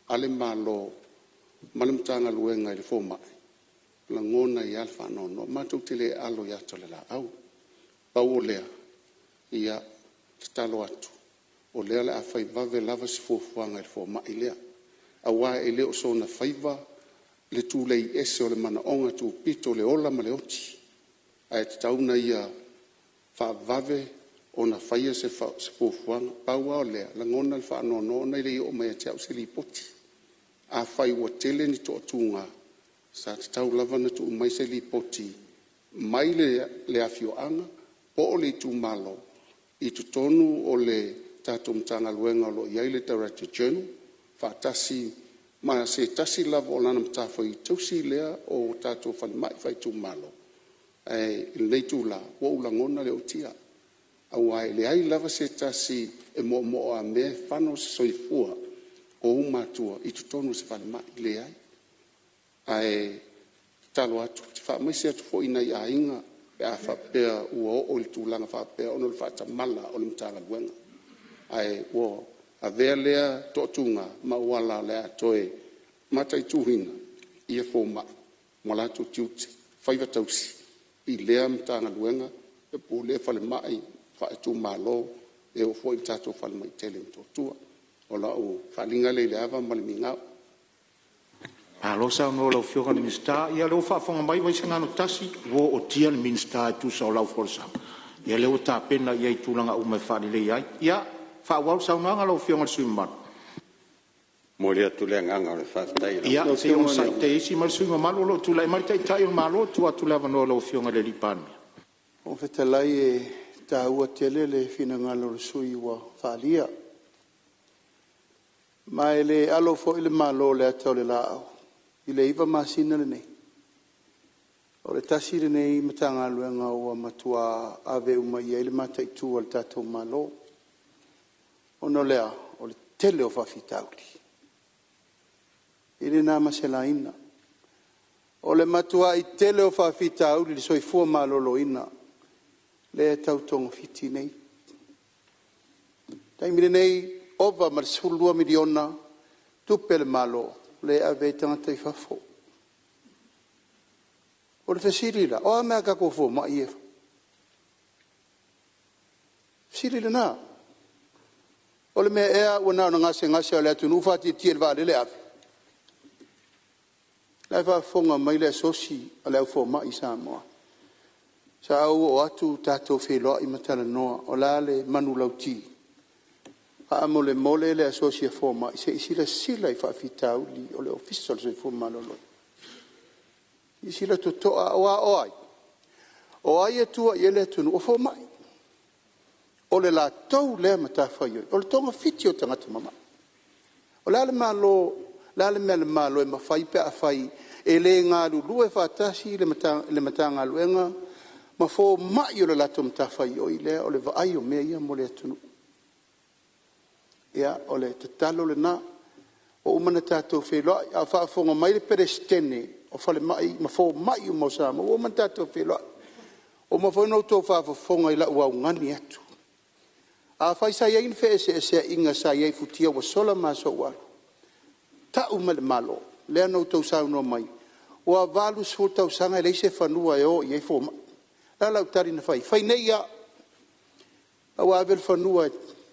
ale malo malimtanga luenga i le fōmai la ngona i alfa no mātou te le alo i ato le la au pau o lea ia te talo atu o lea le a fai vave lava si fuafuanga i le fōmai lea a wā e leo so na faiva le tu lei ese o le mana onga tu pito le ola ma le oti a te tauna ia wha vave o na whaia se fuafuanga pau o lea la ngona le wha no nei le o mai te au se li poti a whai ua tele ni to atunga sa te tau lava na tu mai se li poti mai le afio anga po o le tu malo i tu tonu o le tato mtanga luenga o lo iai le Director General whaatasi ma se tasi lava o lana mtafo i tausi lea o tato whanmai whai tu malo nei tu la o ula ngona le o tia au ai le ai lava se tasi e mo a me whano se soifua o umatua i tu tonu se whanmai le ai ai talo atu te wha mai se atu fo ina i a inga e a whapea ua o le tūlanga whapea ono le whaatamala o le mtanga luenga ai o a vea lea totunga ma wala lea toe matai tuhina ia fōma mo lato tiute whaiva tausi i lea mtanga luenga e po lea whale mai whaetu malo e o fo i tato whale mai tele mtotua o la o whalinga le leava mali mingau Alo sa no lo fio kan minsta ia lo fa fonga mai vai sanga no tasi wo o tia ni minsta tu sa lo forsa ia le o ta pena ia tu langa o mai fa le ia ia fa wa sa no lo fio ngal suima mo le tu le nganga le fa tai ia se on sa te si mal suima malo lo tu la mai tai tai malo tu atu lava no lo fio ngal li pan o fetalai e ta ua tele le fina ngalo sui wa falia mai le alo fo ile malo le atau le lao i le iwa masina le nei. O le tasi le nei matanga luenga ua matua ave uma ia ile mata i tu al tatou malo. Ono lea, o le tele o whawhitauli. Ile nā masela ina. O le matua i tele o whawhitauli le soifua malolo ina. Le tautongo fiti nei. Taimire nei, ova ma le 10 miliona tupe le malo. Le ave tangata i whafo. O le whesirila, o a mea kako fo ma i e. Whesirila nā. O le mea ea ua nao na ngase o le atu nufati tia le vale le ave. Lai whafonga mai le sosi a le au fo ma i Samoa. Sa au o atu tātou wheloa i matala noa o la le manu lauti. A mole le asosia forma se isila sila I whaafitauli o le official se forma lolo. Isila to toa o ai. O ai atua I ele tunu o forma. O le la tau le matawhai. O le tonga fiti o tangata mama. O la le malo e mawhai pe a whai e le ngā lulu e whaatasi le matanga luenga ma fo mai o le lato matawhai o I le o le vaai o mea ia mo le tunu. Ia o le tatalo le na o umana tātou wheloa a whaafonga mai le perestene o whale mai ma fo mai o mausama o umana tātou wheloa o ma whanau tō whaafonga I la ua ngani atu a whai sa iain whe ese inga sa iai futia wa sola ma so walu ta uma le malo le anau tau sau no mai o a valu so tau sanga le se whanua e o iai fo mai la lau tari na whai nei ia a wavel whanua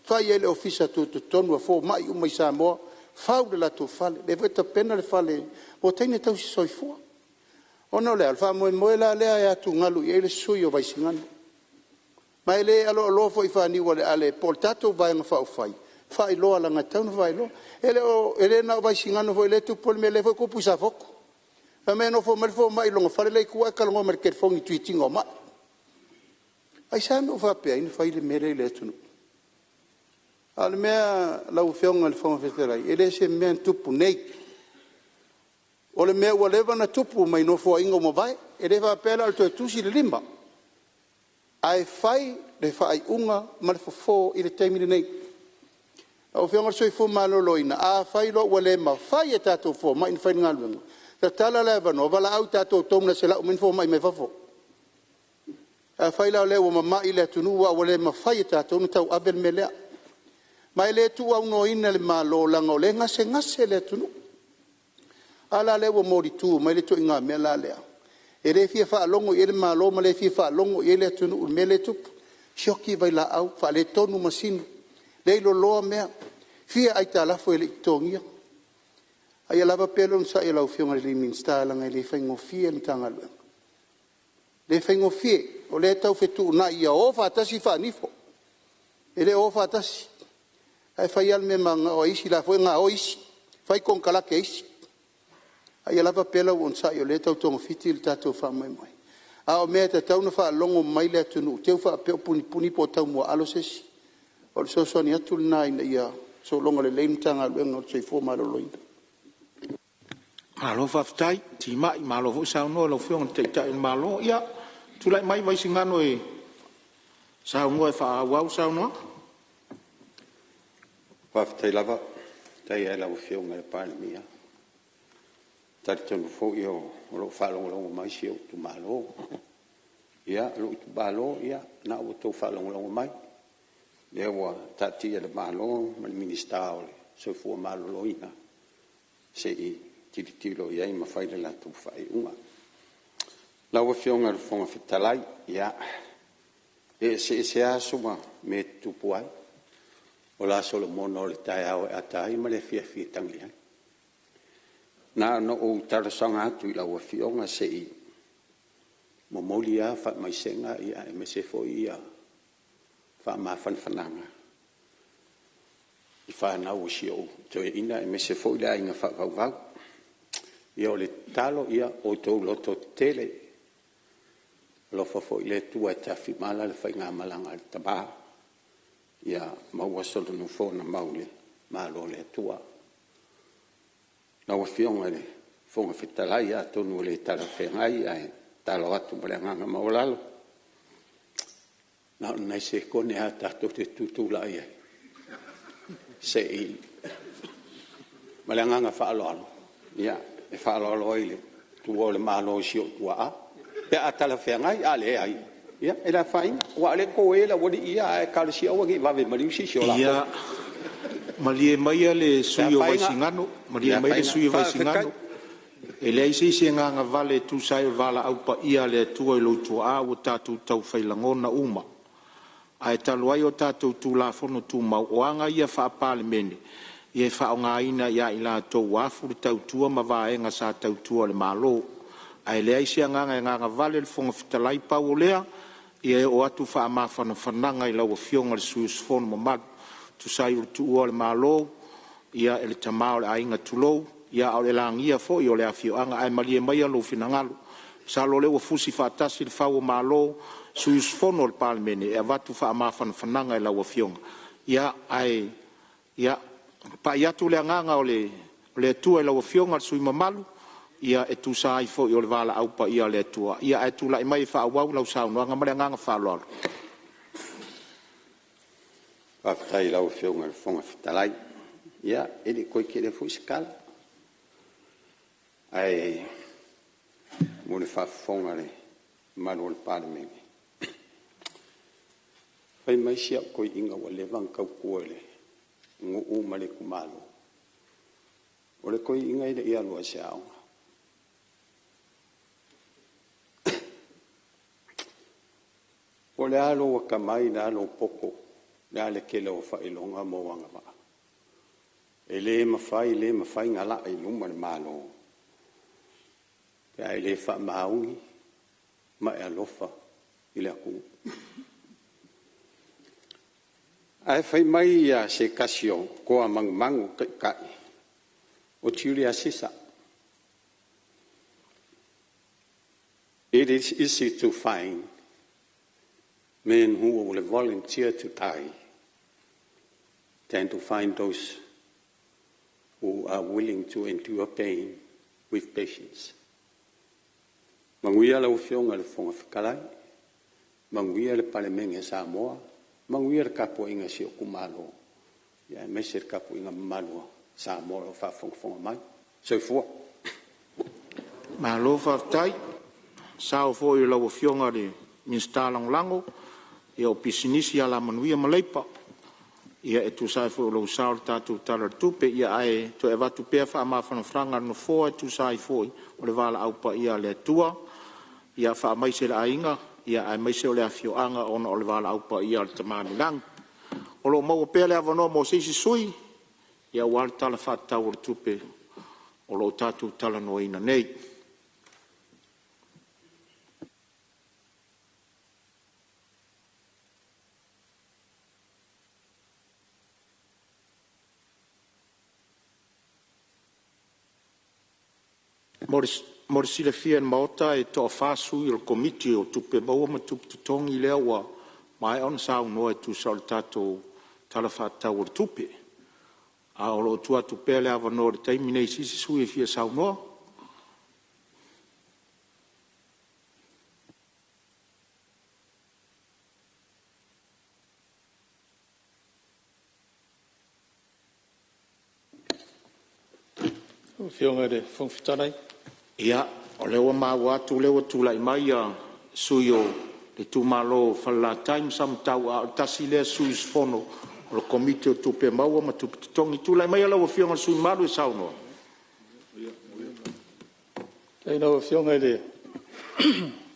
fai ele ofisa tu tonu a fo mai umai Samoa fau le lato fale le veta pena le fale o taine tau si soifua ono le alfa moe la lea e atu ngalu I ele sui o vaisingana mai le alo fo I whani wale ale pol tato vai nga fau fai loa la ngataunu vai loa ele na o vaisingana fo ele tu pol me le fo kupu sa foko a me no fo mai longa fale le kua kalongo market fongi tweeting o mai ai sa me o whapea ina fai le mere le tunu al mea lau whionga le whonga wheterai, ele se mea tupu nei. O le mea ua lewa na tupu mai no fua ingo mo vai, ele wha pēla al tue tusi le limba. Ai whai le whai unga ma le fo I le taimine nei. Au whionga soi fu malolo ina, a whai lo ua le ma whai e tātou fo, ma in whai ngā luenga. Ta tala le vano vala au tatou tonu se la umen fo mai me fafo. A faila le o mama ile tunu wa wale mafai tatou no tau abel melea. Mai le tu au no ina le malo langa o le ngase le tunu. Ala le o mori tu mai le to inga mela lea. E le fia fa longo e le malo ma le fia fa longo e le tunu u mele tu. Shoki vai la au fa le tonu masinu. Le lo loa mea. Fia ai talafo e le tongia. Ai lava pelo sa e lau fionga le minsta langa le faingo fia ni tanga lu. Le faingo fia o le tau fetu na ia o fa tasi fa nifo. E le o fa tasi. Ai fai al me manga o isi la foi nga o isi. Fai kon kala ke isi. Ai lava pelo on sa e le tau tongo fiti le tatou fa mai mai. A o mea te tau na fa longo mai le tunu. Teu fa pe puni po tau mo alo sesi. O le so ni atul na ina ia so longo le leim tanga lu ngo se fo malo loina. Malo faftai, ti mai, malo fu sa no lo fiong te ta in malo, ia, tu lai mai vai singano e sa no e fa wau sa no. Faftai lava, tai e la fiong e pa mia. Tati tonu fo io, lo fa lo mai si tu malo. Ia, lo tu malo, ia, na o to fa lo mai. Ia wa tati e le malo, mal ministaole, so fu malo loina. Se tilo ia ma fai la tu fai uma la o fionga le fonga fitalai ia e se asuma me tu puai o la solo mono le tai au atai ma le fia tangia na no o tar sanga tu la o fionga se mo molia fa mai senga ia me se foi ia fa ma fananga i fa na o sio to ina me se foi la inga fa va ia o le talo ia o tau loto tele lo fo le tua tafi mala le fai ngā malanga le taba ia maua solo no fo na maule malo le tua na o fionga le fonga fitalai ia tonu le tala whengai ai talo atu male nganga maulalo na nai se kone a tato te tutula ia se i male nganga whaaloalo ia e fa lo loile tu ole malo sio tua pe atala fengai ale ai ia ela fai wa le ko ela wodi ia e ka si o gi va ve mari si sio la ia malie mai le suio vai singano malie mai le suio vai singano e le isi se nga vale tu sai vala au pa ia le tu e lo tu a o tatu tau fai langona uma ai taluai o tatu tu la fono tu ma o anga ia fa pale mene ia fa nga ina ia ila to wafu tau tua ma va enga sa tau tua le malo ai le isi nga vale le fonga fitalai pa o lea ia o atu fa ma fa fananga ila o fionga le suis fon ma ma tu sai tu o le malo ia ele tamao le ainga tulo ia o le langia fo i o le afio anga ai malie mai lo finangalo sa lo le o fusi fa tasi le fa o malo suis fon o le palmene e vatu fa ma fa fananga ila o fionga ia ai ia pa ia tu le nganga o le tua la fionga sui mamalu ia e tu sai fo i o le vala au pa ia le tua ia e tu la mai fa au la sa no ngama le nganga fa lo pa tai la fionga fonga fitalai ia e di koi ke le fuskal ai mo le fa fonga le manual parliament pai mai sia koi inga wa le van kau kuele ngu u male kumalo o le koi inga ida ia lua se aunga o le alo wa kamai na alo poko le ale kele o fa ilonga mo wanga ma e le mawhai ngala i luma le malo e le fa maungi ma e alofa i le aku ai fai mai a se kasio ko a mangu kai o Julia Sisa. It is easy to find men who will volunteer to die than to find those who are willing to endure pain with patience. Manguia la ufionga le fonga fikalai, manguia le palemenga Samoa, manguia le kapo inga si okumalo, ya meser kapo inga malo Samoa fa fonga mai. So for Malo whaftai, sao fo i lau fionga le minsta lango, ia o pisinisi ala manuia maleipa, ia e tu sai fo lau sao tatu talar tupe, ia ai to e watu pea wha mawhana franga no foa tu sai foi, o le wala aupa ia le tua, ia wha maise le ainga, ia ai maise o le afioanga ona o le wala aupa ia le tamani lang. O lo mau pea le avano mo seisi sui, ia wala tala whatau o le tupe, o lo tatu tala no ina nei. Morisile fia maota e to fasu il komiti o tupe baua ma tupe tutongi lea wa mai on sau no e tu sol tato talafata o tupe a o lo tua tupe le ava no te minei sisi sui e fia sau no o fionga de fonfitanai. Ia, o lewa mawa tu lewa tu lai mai a suyo le tu malo falla time sam tau a tasi le sui sfono o komite o tupe maua ma tupe tongi tu lai mai a lewa fionga sui malu e sau no. Tei no fionga de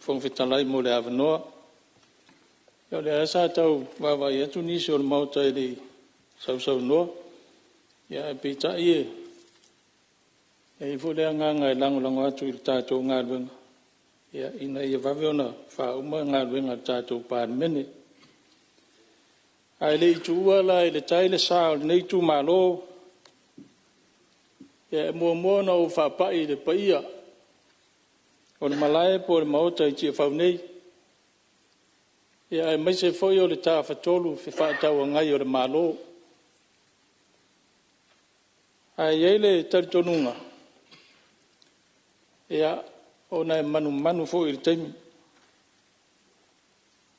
fonfitanai mo le avanoa. Ia le asa tau wawa i atu nisi o le mauta e le sau noa. Ia e pita ie. E fu le nganga e lango atu i tātou ngā ruenga. Ia ina ia wawe ona wha uma ngā ruenga tātou pāri mene. Ai le itu uala i le taile sao le nei tu malo. Ia e mua na o wha pai le paia. O le malae po le maota i tia whau nei. Ia e maise foi o le tā whatolu whi whaatau ngai o le malo. Ai eile taritonunga. Ia ona e manu fo i taimi.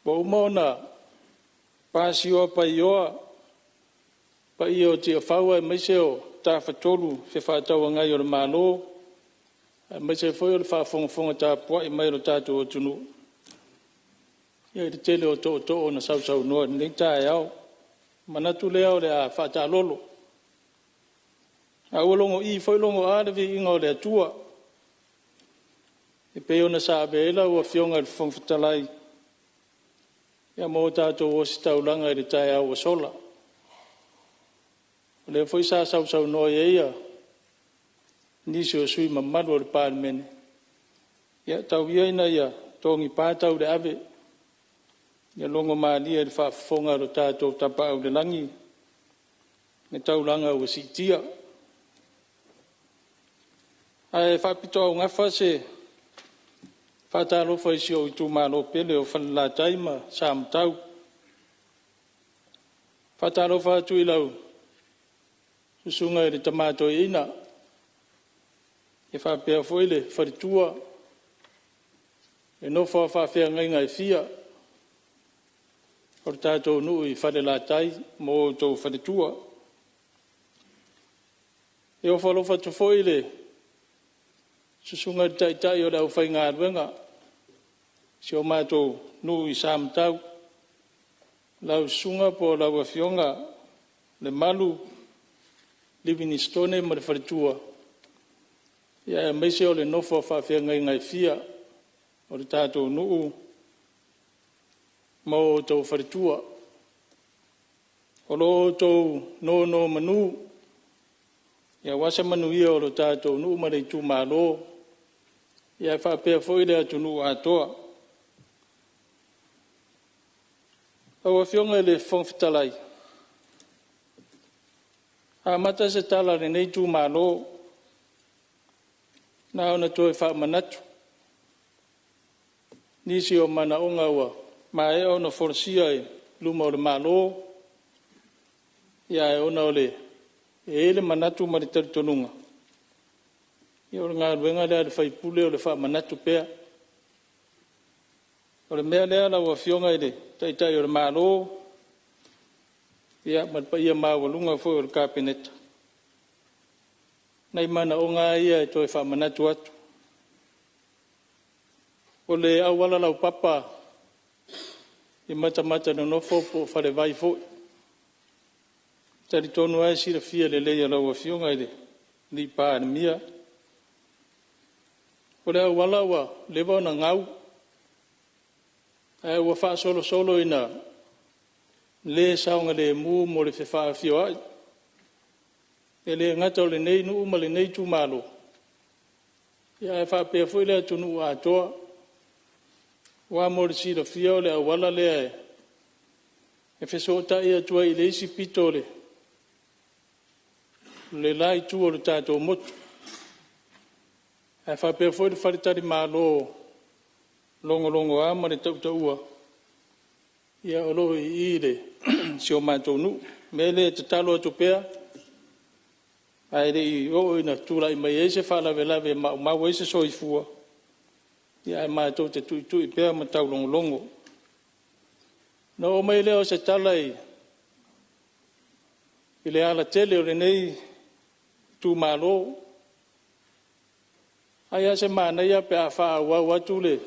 Bo umona pasi o pa ioa pa io tia whaua e maise o tā whatolu whi whaatau ngai o le malo. Maise foi o le whaafonga tā pua i mai o tātou o tunu. Ia i tele o to o na sau noa nei tā e au. Manatu lea o le a whaata lolo. A ualongo i foi longo arevi inga o le atua. E pe ona sa beela ua fionga le fonfitalai. Ia mo tātou o si taulanga i le tae au o sola. O le foi sa sau noa e ia. Nisi o sui mamadu o le pāri mene. Ia tau iaina ia tongi pātau le ave. Ia longo maalia le whaafonga o tātou tapa au le langi. Ne taulanga o si tia. Ai whaapito au ngafa se whaatalo whaisi o i tū mālo pele o whanala taima sa mtau. Whaatalo whaatu i lau susunga i le tamato i ina. E whaapea foile wharitua. E no whaafea ngai fia. O tātou nuu i whanala tai mo tō wharitua. E o whalofa tu foile susunga tai o lau whai ngā ruenga. Si o mātou nu i sāmtau. Lau sunga po lau a fionga le malu Livingstone ma le wharitua. Ia e meise o le nofo whawhia ngai fia o le tātou nuu mo tau wharitua. O lo tau no manu. Ia wasa manu ia o lo tātou nuu ma le tū mālo. Ia whapea foile atu nuu atoa. Au a fionga le fonfitalai. A mata se tala le nei tū mālo. Na ona toi wha manatu. Nisi o mana onga ua. Ma e ona forsia e luma o le mālo. Ia e ona o le e ele manatu ma le taritonunga. Ia o le ngā ruenga lea le whaipule o le wha manatu pea. O le mea lea la ua fionga i le taitai o le mālo. Ia malpa ia māwalunga fo o le kāpeneta. Nei mana o ngā ia e toi wha manatu atu. o le awala lau papa i mata no nofo po whare vai fo. Tari tonu ai sira fia le leia lau a fionga i ni pā ni mia. O le awala wa lewa na ngau. Ai wa wha solo ina le saunga le mu mo le whewha fio ai. E le ngata o le nei nu uma le nei tu malo. Ia e wha pia fui lea tunu a toa. Wa mo le sira fia o le awala lea e. E wheso ta ia tua i le isi pito le lai tu o le tātou motu. E wha pia fui le wharitari malo longo a ma le tautaua. Ia o lohi i le si o mātou nu. Me le te talo atu pea. Ai le i o ina tūla i mai eise whalawe mau eise soifua. Ia e mātou te tui pea ma tau longo. No o mai leo se tala i le ala tele o le nei tū malo. Ai a se mana ia pe a wha au atu le.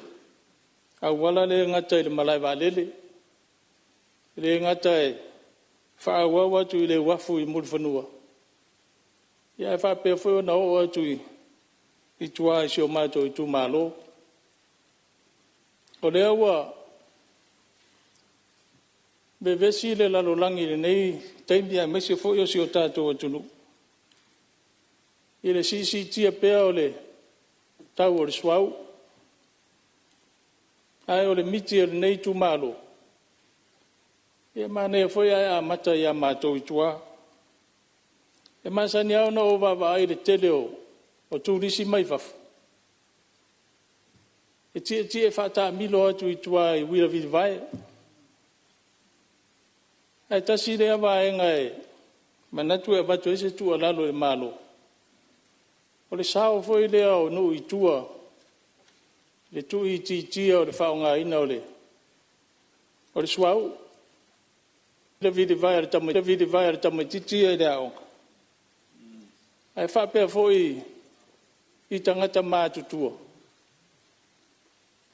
Au wala le ngata i le malai walele. Le ngata e wha au atu i le wafu i mulwhanua. Ia e wha pia fweo na o atu i tua i si o mātou i tū malo. O le awa bevesi le lalo langi le nei taimi a mesi fo yo si o tātou atunu. I le sisi tia pea o le tau o le swau. Ai o le miti o le nei tu malo. E mane foi a mata ia mātou i tua. E masani au na o wawa ai le tele o tūrisi mai wafu. E tia whata milo atu i tua i wira viri vai. Ai tasi rea vaenga e manatu e batu ese tua lalo e malo. O le sao foi lea o no i tua. Le tu i tia o le whaonga ina o le suau. Le viri vai ar tamai titia e lea onga. Ai whapea foi i tangata mātutua.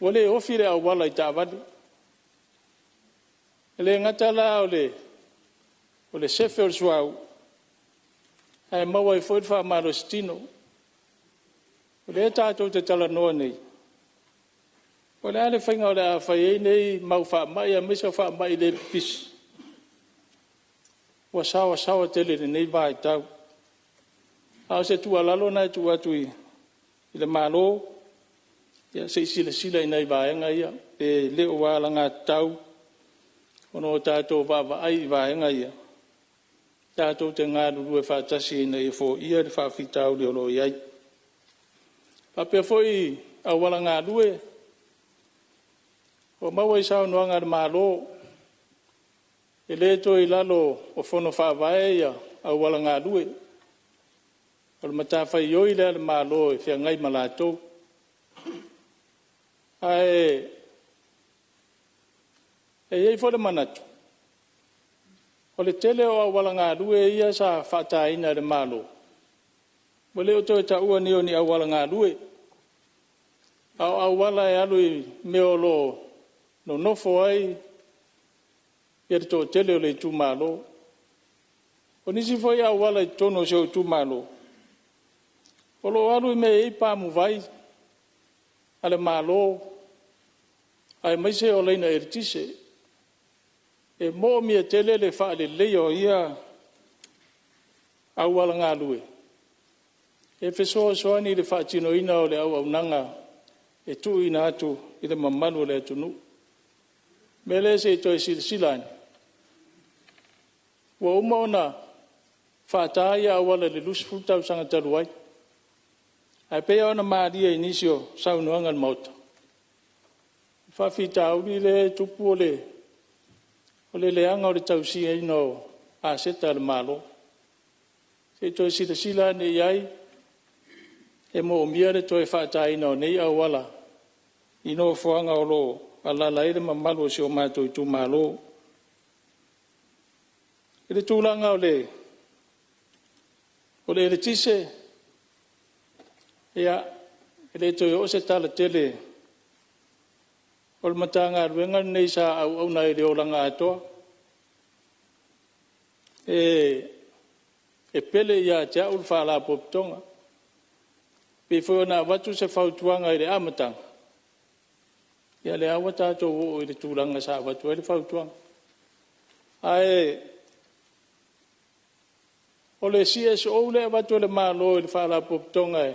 O le ofire au wala i tāwani. Le ngata la o le sefe o le suau. Ai maua i foi wha maro stino. O le tātou te tala noa nei. O le ale whainga o le a whai nei mau wha mai a mesa wha mai le pis. Wa sawa tele nei vai tau. Au se tua lalo na tu atu i le malo. Ia se sila i nei vaenga ia. E leo wala ngā tau. Ono tātou wawa ai vaenga ia. Tātou te ngā ruru e whātasi nei e fō ia le whawhitau leo lo iai. Papea fō i awala ngā rue. O maua i sao noanga le malo. E le to i lalo o whono whāwae ia awala ngā rue. O le matawhai ioi lea le malo e whia ngai malatou. Ai e iei fo le manatu. O le tele o awala ngā rue ia sa whataina le malo. O le o toi ta ua ni o ni awala ngā rue. Au awala e alu i meolo no nofo ai ia le tō tele o le tu malo. O nisi fo ia awala i tono se o tu malo. O lo alu i me i pāmu vai ale malo. Ai maise o leina eritise. E mo mia tele le wha le leo ia awala ngā lue. E whesoa soani le wha tino ina o le au nanga e tu ina atu i le mamanu le atunu. Me le se toi silani. Wa uma ona wha taia awala le lusifu tau sanga taruai. Ai pea ona maaria inisio saunuanga mauta. Whawhita auri le tupu o le leanga o le tausia ino a seta le malo. Se toi sila ne iai, e mo mia le toi whata ino nei awala. Ino fuanga o lo alala ere mamalu o si o mātou i tu malo. E le tūlanga o le tise, ia, e le toi o se tala tele, O le matanga ruenga nei sa au nei le olanga atoa. E pele ia tia ul whala poptonga. Pe foi na watu se fautuanga i le amatanga. Ia le awa tātou o i le tūranga sa watu e le fautuanga. Ai, o le CSO le watu le malo i le whala poptonga e.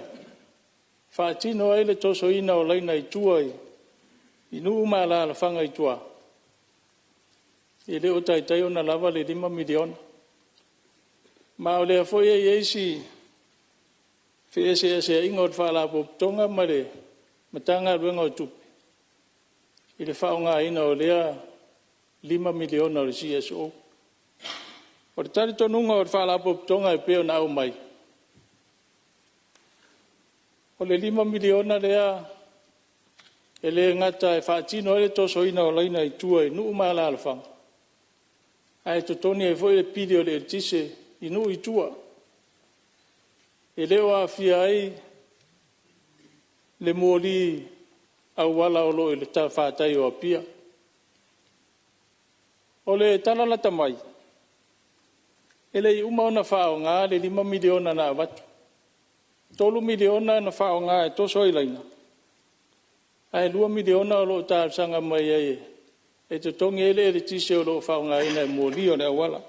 Whaatino e le toso ina o leina i tua i. I nuu maala la whanga i tua. I le o taitai o na lava le 5 miliona. Ma o le a foi e eisi se inga o whala poptonga ma le matanga ruenga o tupi. I le whaonga ina o lea 5 miliona o le CSO. O le tari tonunga o le whala poptonga e peo na au mai. O le 5 miliona lea e le ngata e whaatino e le toso ina o laina i tua i nuu maala ala whanga. Ai to toni e foi le pidi o le tise i nuu i tua. E leo a fia ai le mōli au wala o lo i le ta whaatai o apia. O le talalata mai. E le i umaona whao ngā le 5 miliona na watu. 3 miliona na whao ngā e toso i laina. Ai 2 miliona o lo ta sanga mai ai. E te tongi ele le tise o lo whao ngā ina e mōli o le awala.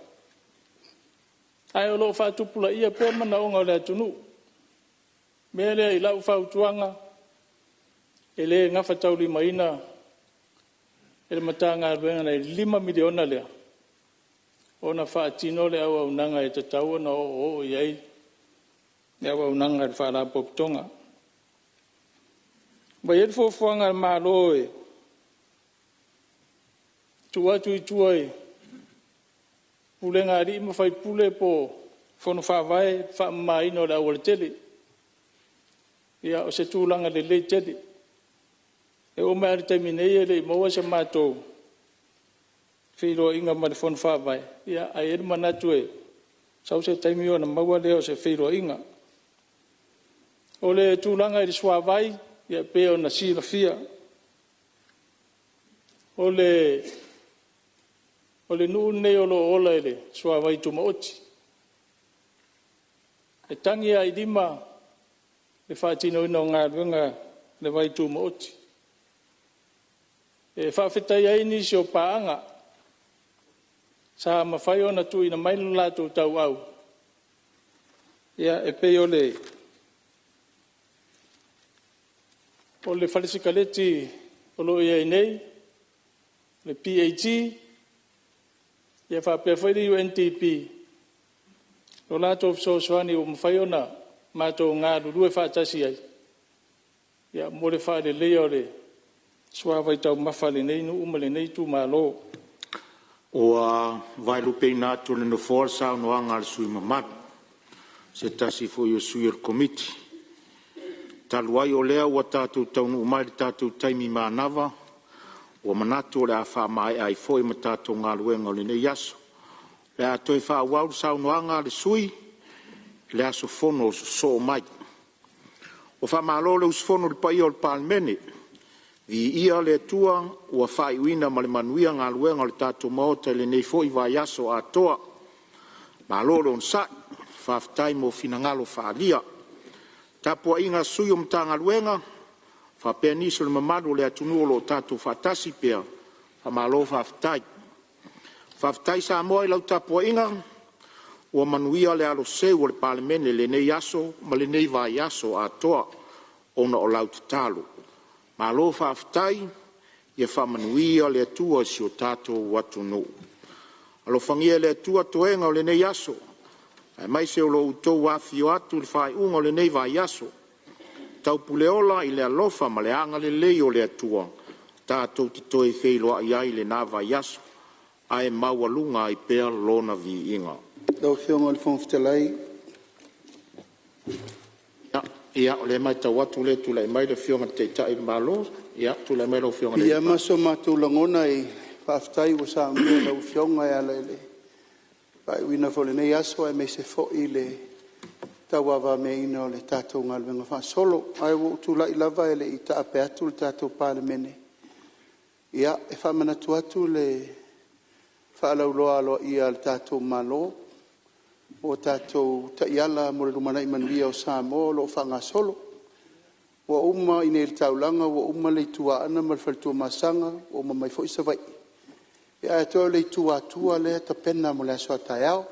Ai o lo whaatupula ia pe mana o ngā le atunu. Mea lea i lau whautuanga. E le ngafa tauli maina. E le matanga ruenga nei 5 miliona lea. O na whaatino le au nanga e te tau na o iai. E au nanga e whaala poptonga. Mai e fofuanga malo e. Tua tui tua e. Pule ngari ima fai pule po. Fono whawai wha maino le au le tele. Ia o se tūlanga le le tele. E o mea ritaminei e le maua se mātou. Whiro inga ma le fono whawai. Ia ai e manatu e. Sau se taimi o na maua leo se whiro inga. O le tūlanga i le swawai. Ia peo na sila fia. O le nuu nei o lo ola e le swawai tuma oti. E tangi ai 5 le whaatino ina o ngā ruenga le vai tuma oti. E whawhetai ai nisi o paanga. Sa mawhai ona tu ina mailu lātou tau au. Ia e peo le o le falesikaleti o lo ia nei, le PAT, ia whapewhairi UNTP. O lātou fsoswani o mwhai ona mātou ngā rurue whaatasi ai. Ia mo le whaare leo le suawai tau mawhale nei nu umale nei tu malo. O vai lupe nātu le no forsa no anga le sui mamatu. Se tasi fo yo sui el komiti. Taluai o lea ua tātou taunu umai le tātou taimi mānawa. Ua manatu o le a wha mai ai foi ma tātou ngā luenga o le nei aso. Le a toi wha wau sau noanga le sui. Le aso fono o so mai. O wha malo le usfono le pai o le palmene. Vi ia le tua ua wha iwina ma le manuia ngā luenga o le tātou maota le nei foi vai aso a toa. Malo le on sa. Whaftai mo finangalo wha alia. Tapua inga sui o mtanga luenga, fa pea niso le mamadu le atunu o lo tatu fatasi pea, fa malo faftai. Faftai sa moa i lau tapua inga, ua manuia le alo seu o le palemene le nei aso, ma le nei vai aso a toa, ona o lau tatalu. Malo faftai, ia fa manuia le atua si o tatu watunu. Alo fangia le atua toenga o le nei aso, mai se o lo utou afio atu le whai unga o le nei vai aso. Tau puleola i le alofa ma le anga le lei o le atua. Tātou te toi wheiloa i ai le nā vai aso. Ai maualunga i pēr lona vi inga. Tau whionga le whonftelai. Ia, o le mai tau atu le tu le mai le whionga te tai malo. Ia, tu le mai le whionga le. Ia maso matu langona i whaftai wa sa mea lau whionga e ala ele. Pai wina fo le nei aso e me se fo i le tawawa me ina o le tātou ngalwenga wha solo. Ai wo tu lai lava ele i ta ape atu le tātou pāle mene. Ia, e whamanatu atu le whaalauloa aloa ia le tātou malo, o tātou taiala mo le rumana i manuia o Samoa lo whangasolo. Wa umma i nei le taulanga, wa umma le tua ana ma le whalitua masanga, wa umma mai fo isa vai. Ia e toa le tua atua le ta pena mo le asoa tai au.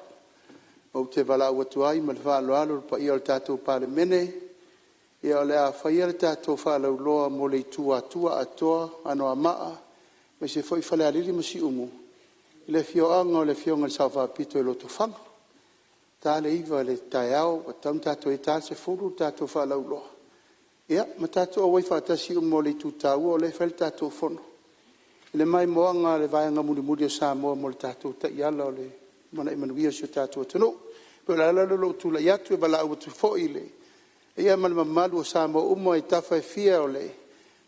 O te wala ua tuai ma le whaaloalo pa ia le tātou pale mene. Ia le a whaia le tātou whaalauloa mo le tua atua atoa anoa maa. Me se foi whale alili ma si umu. I le fioanga o le fionga le sauwha pito e loto whanga. Tā le iwa le tai au, wa taun tātou e tā se furu tātou whaalauloa. Ia, ma tātou awai whaatasi umo le tūtāua o le whale tātou whono. I le mai moanga le vaianga muri o Samoa mo le tātou ta iala o le mana i manuia si o tātou atano. Peo la lalo lo tula iatu e bala ua tu fo i le. Ia ma le mamalu o Samoa umo e tafa e fia o le.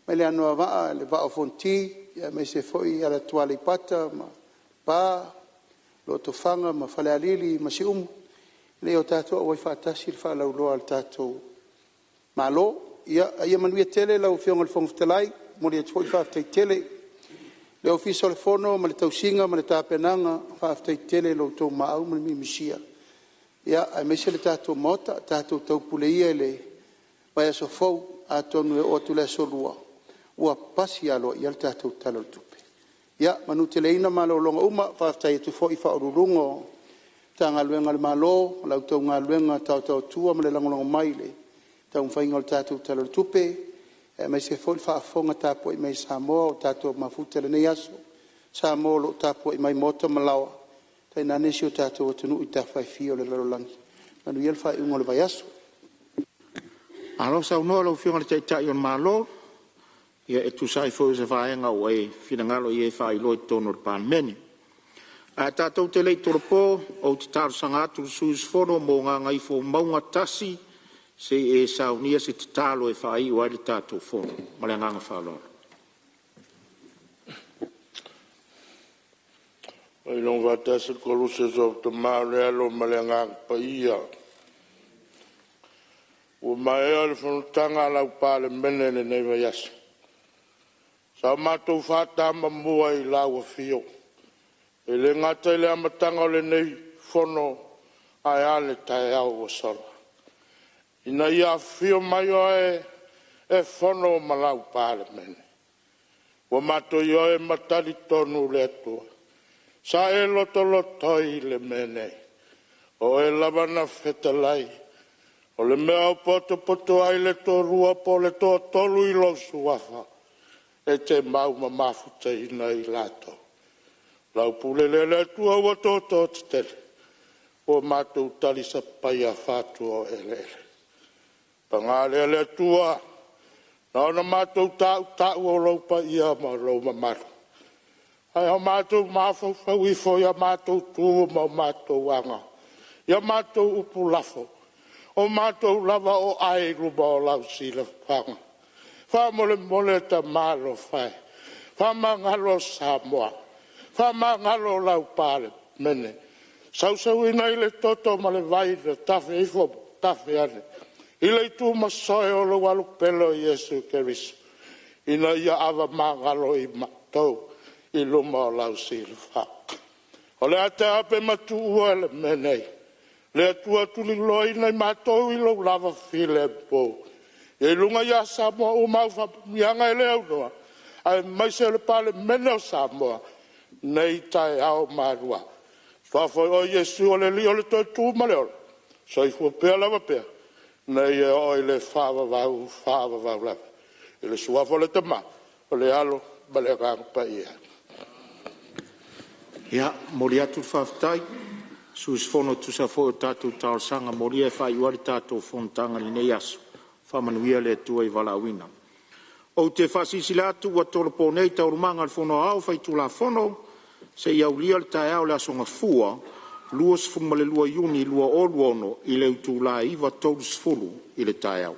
Ma le anoa waa le vao fonti, ia me se fo i ala tuale i pata, ma pa, lo to whanga, ma whale alili, ma si umo. Le o tātou awai whaatasi le whaalauloa al tātou malo. Ia manuia tele lau fionga le whangwhtalai, mori atu hoi whaafitai tele. Le ofisa le fono, ma le tausinga, ma le tāpenanga, whaafitai tele lau tau maau, ma le mimisia. Ia, ai meise le tātou mota, tātou taupule ia le vai aso fau, a tonu e o tule aso lua. Ua pasi alo, ia le tātou talo le tupe. Ia, manu te leina ma lo longa uma, whaafitai atu fo i whaururungo, tā ngā luenga le malo, lau tau ngā luenga tau tua, ma le langolonga maile. Tau whainga o tātou talo le tupe, mai se fōi whaafonga tāpua i mai Samoa o tātou mafuta le nei aso. Samoa lo tāpua i mai mota malawa. Tai nānesi o tātou atunu i tā whai fio le larolangi. Nanu iel whai ungo le vai aso. Alo sa unoa lau fionga le taitai on malo, ia e tu sai fōi se whaenga o e whingalo i e whai loi tono le pān meni. A tātou te lei toropo o te tāru sangatu suus fono mō ngā ngai fō maunga tasi, se e saunia se te talo e whai o aile tātou fono. Male nganga whaloa. Ai long vata se koluse so te maule alo male nganga pa ia. O mai ale whanutanga lau pāle mene ne nei vai asa. Sa mātou whata ama mua i lau a fio. E le ngata i le amatanga o le nei fono ai ale tai au o sala. Ina ia fio mai o e whono malau pāle mene. Wa mato i o e matari tonu le atua. Sa e loto i le mene. O e lavana whetalai. O le mea o poto ai le tō rua po le tō tolu i lo suafa. E te mau mafuta ina i lato. Lau pule le atua wa tō te tele. O mato tali sa paia fatu o ele. Pangale le tua, na ona mātou tāu o laupa ia ma lau mamaru. Ai o mātou mawhau i fo ia mātou tūu ma mātou wanga. Ia mātou upu lafo. O mātou lava o ai ruba o lau sila whanga. Wha mole ta mālo whai. Wha mangalo Samoa. Wha mangalo lau pāle mene. Sausau ina i le toto ma le vaida tafe i fo tafe ane. I lei tū masoe o lo walu pelo Yesu Keriso. Ina ia awa mangalo i matou i luma o lau silu whaka. O le ate ape matu ua le menei. Le atua tuli loi nei matou i lo lava file po. E lunga ia Samoa o mau whapumianga e leo noa. Ai maise le pale mene o Samoa. Nei tai ao marua. Whawhoi o Yesu o le li o le toi tū male o. So i fua pēr lava pēr. Nei e oi le whawa wau lava. E le suafo le tama, o le alo, ma le rangpa ia. Ia, mori atu whawhtai, suus fono tu sa fo tātou tāo sanga, mori e whai uari tātou fontanga ni nei aso, whamanuia le tua i wala wina. O te whasisi le atu, wa toropo nei tau rumanga le fono au, whai tu la fono, se iau lia le tae au le asonga fua, luas fuma le lua iuni lua oluono i le utu la iwa tolus fulu i le tae au.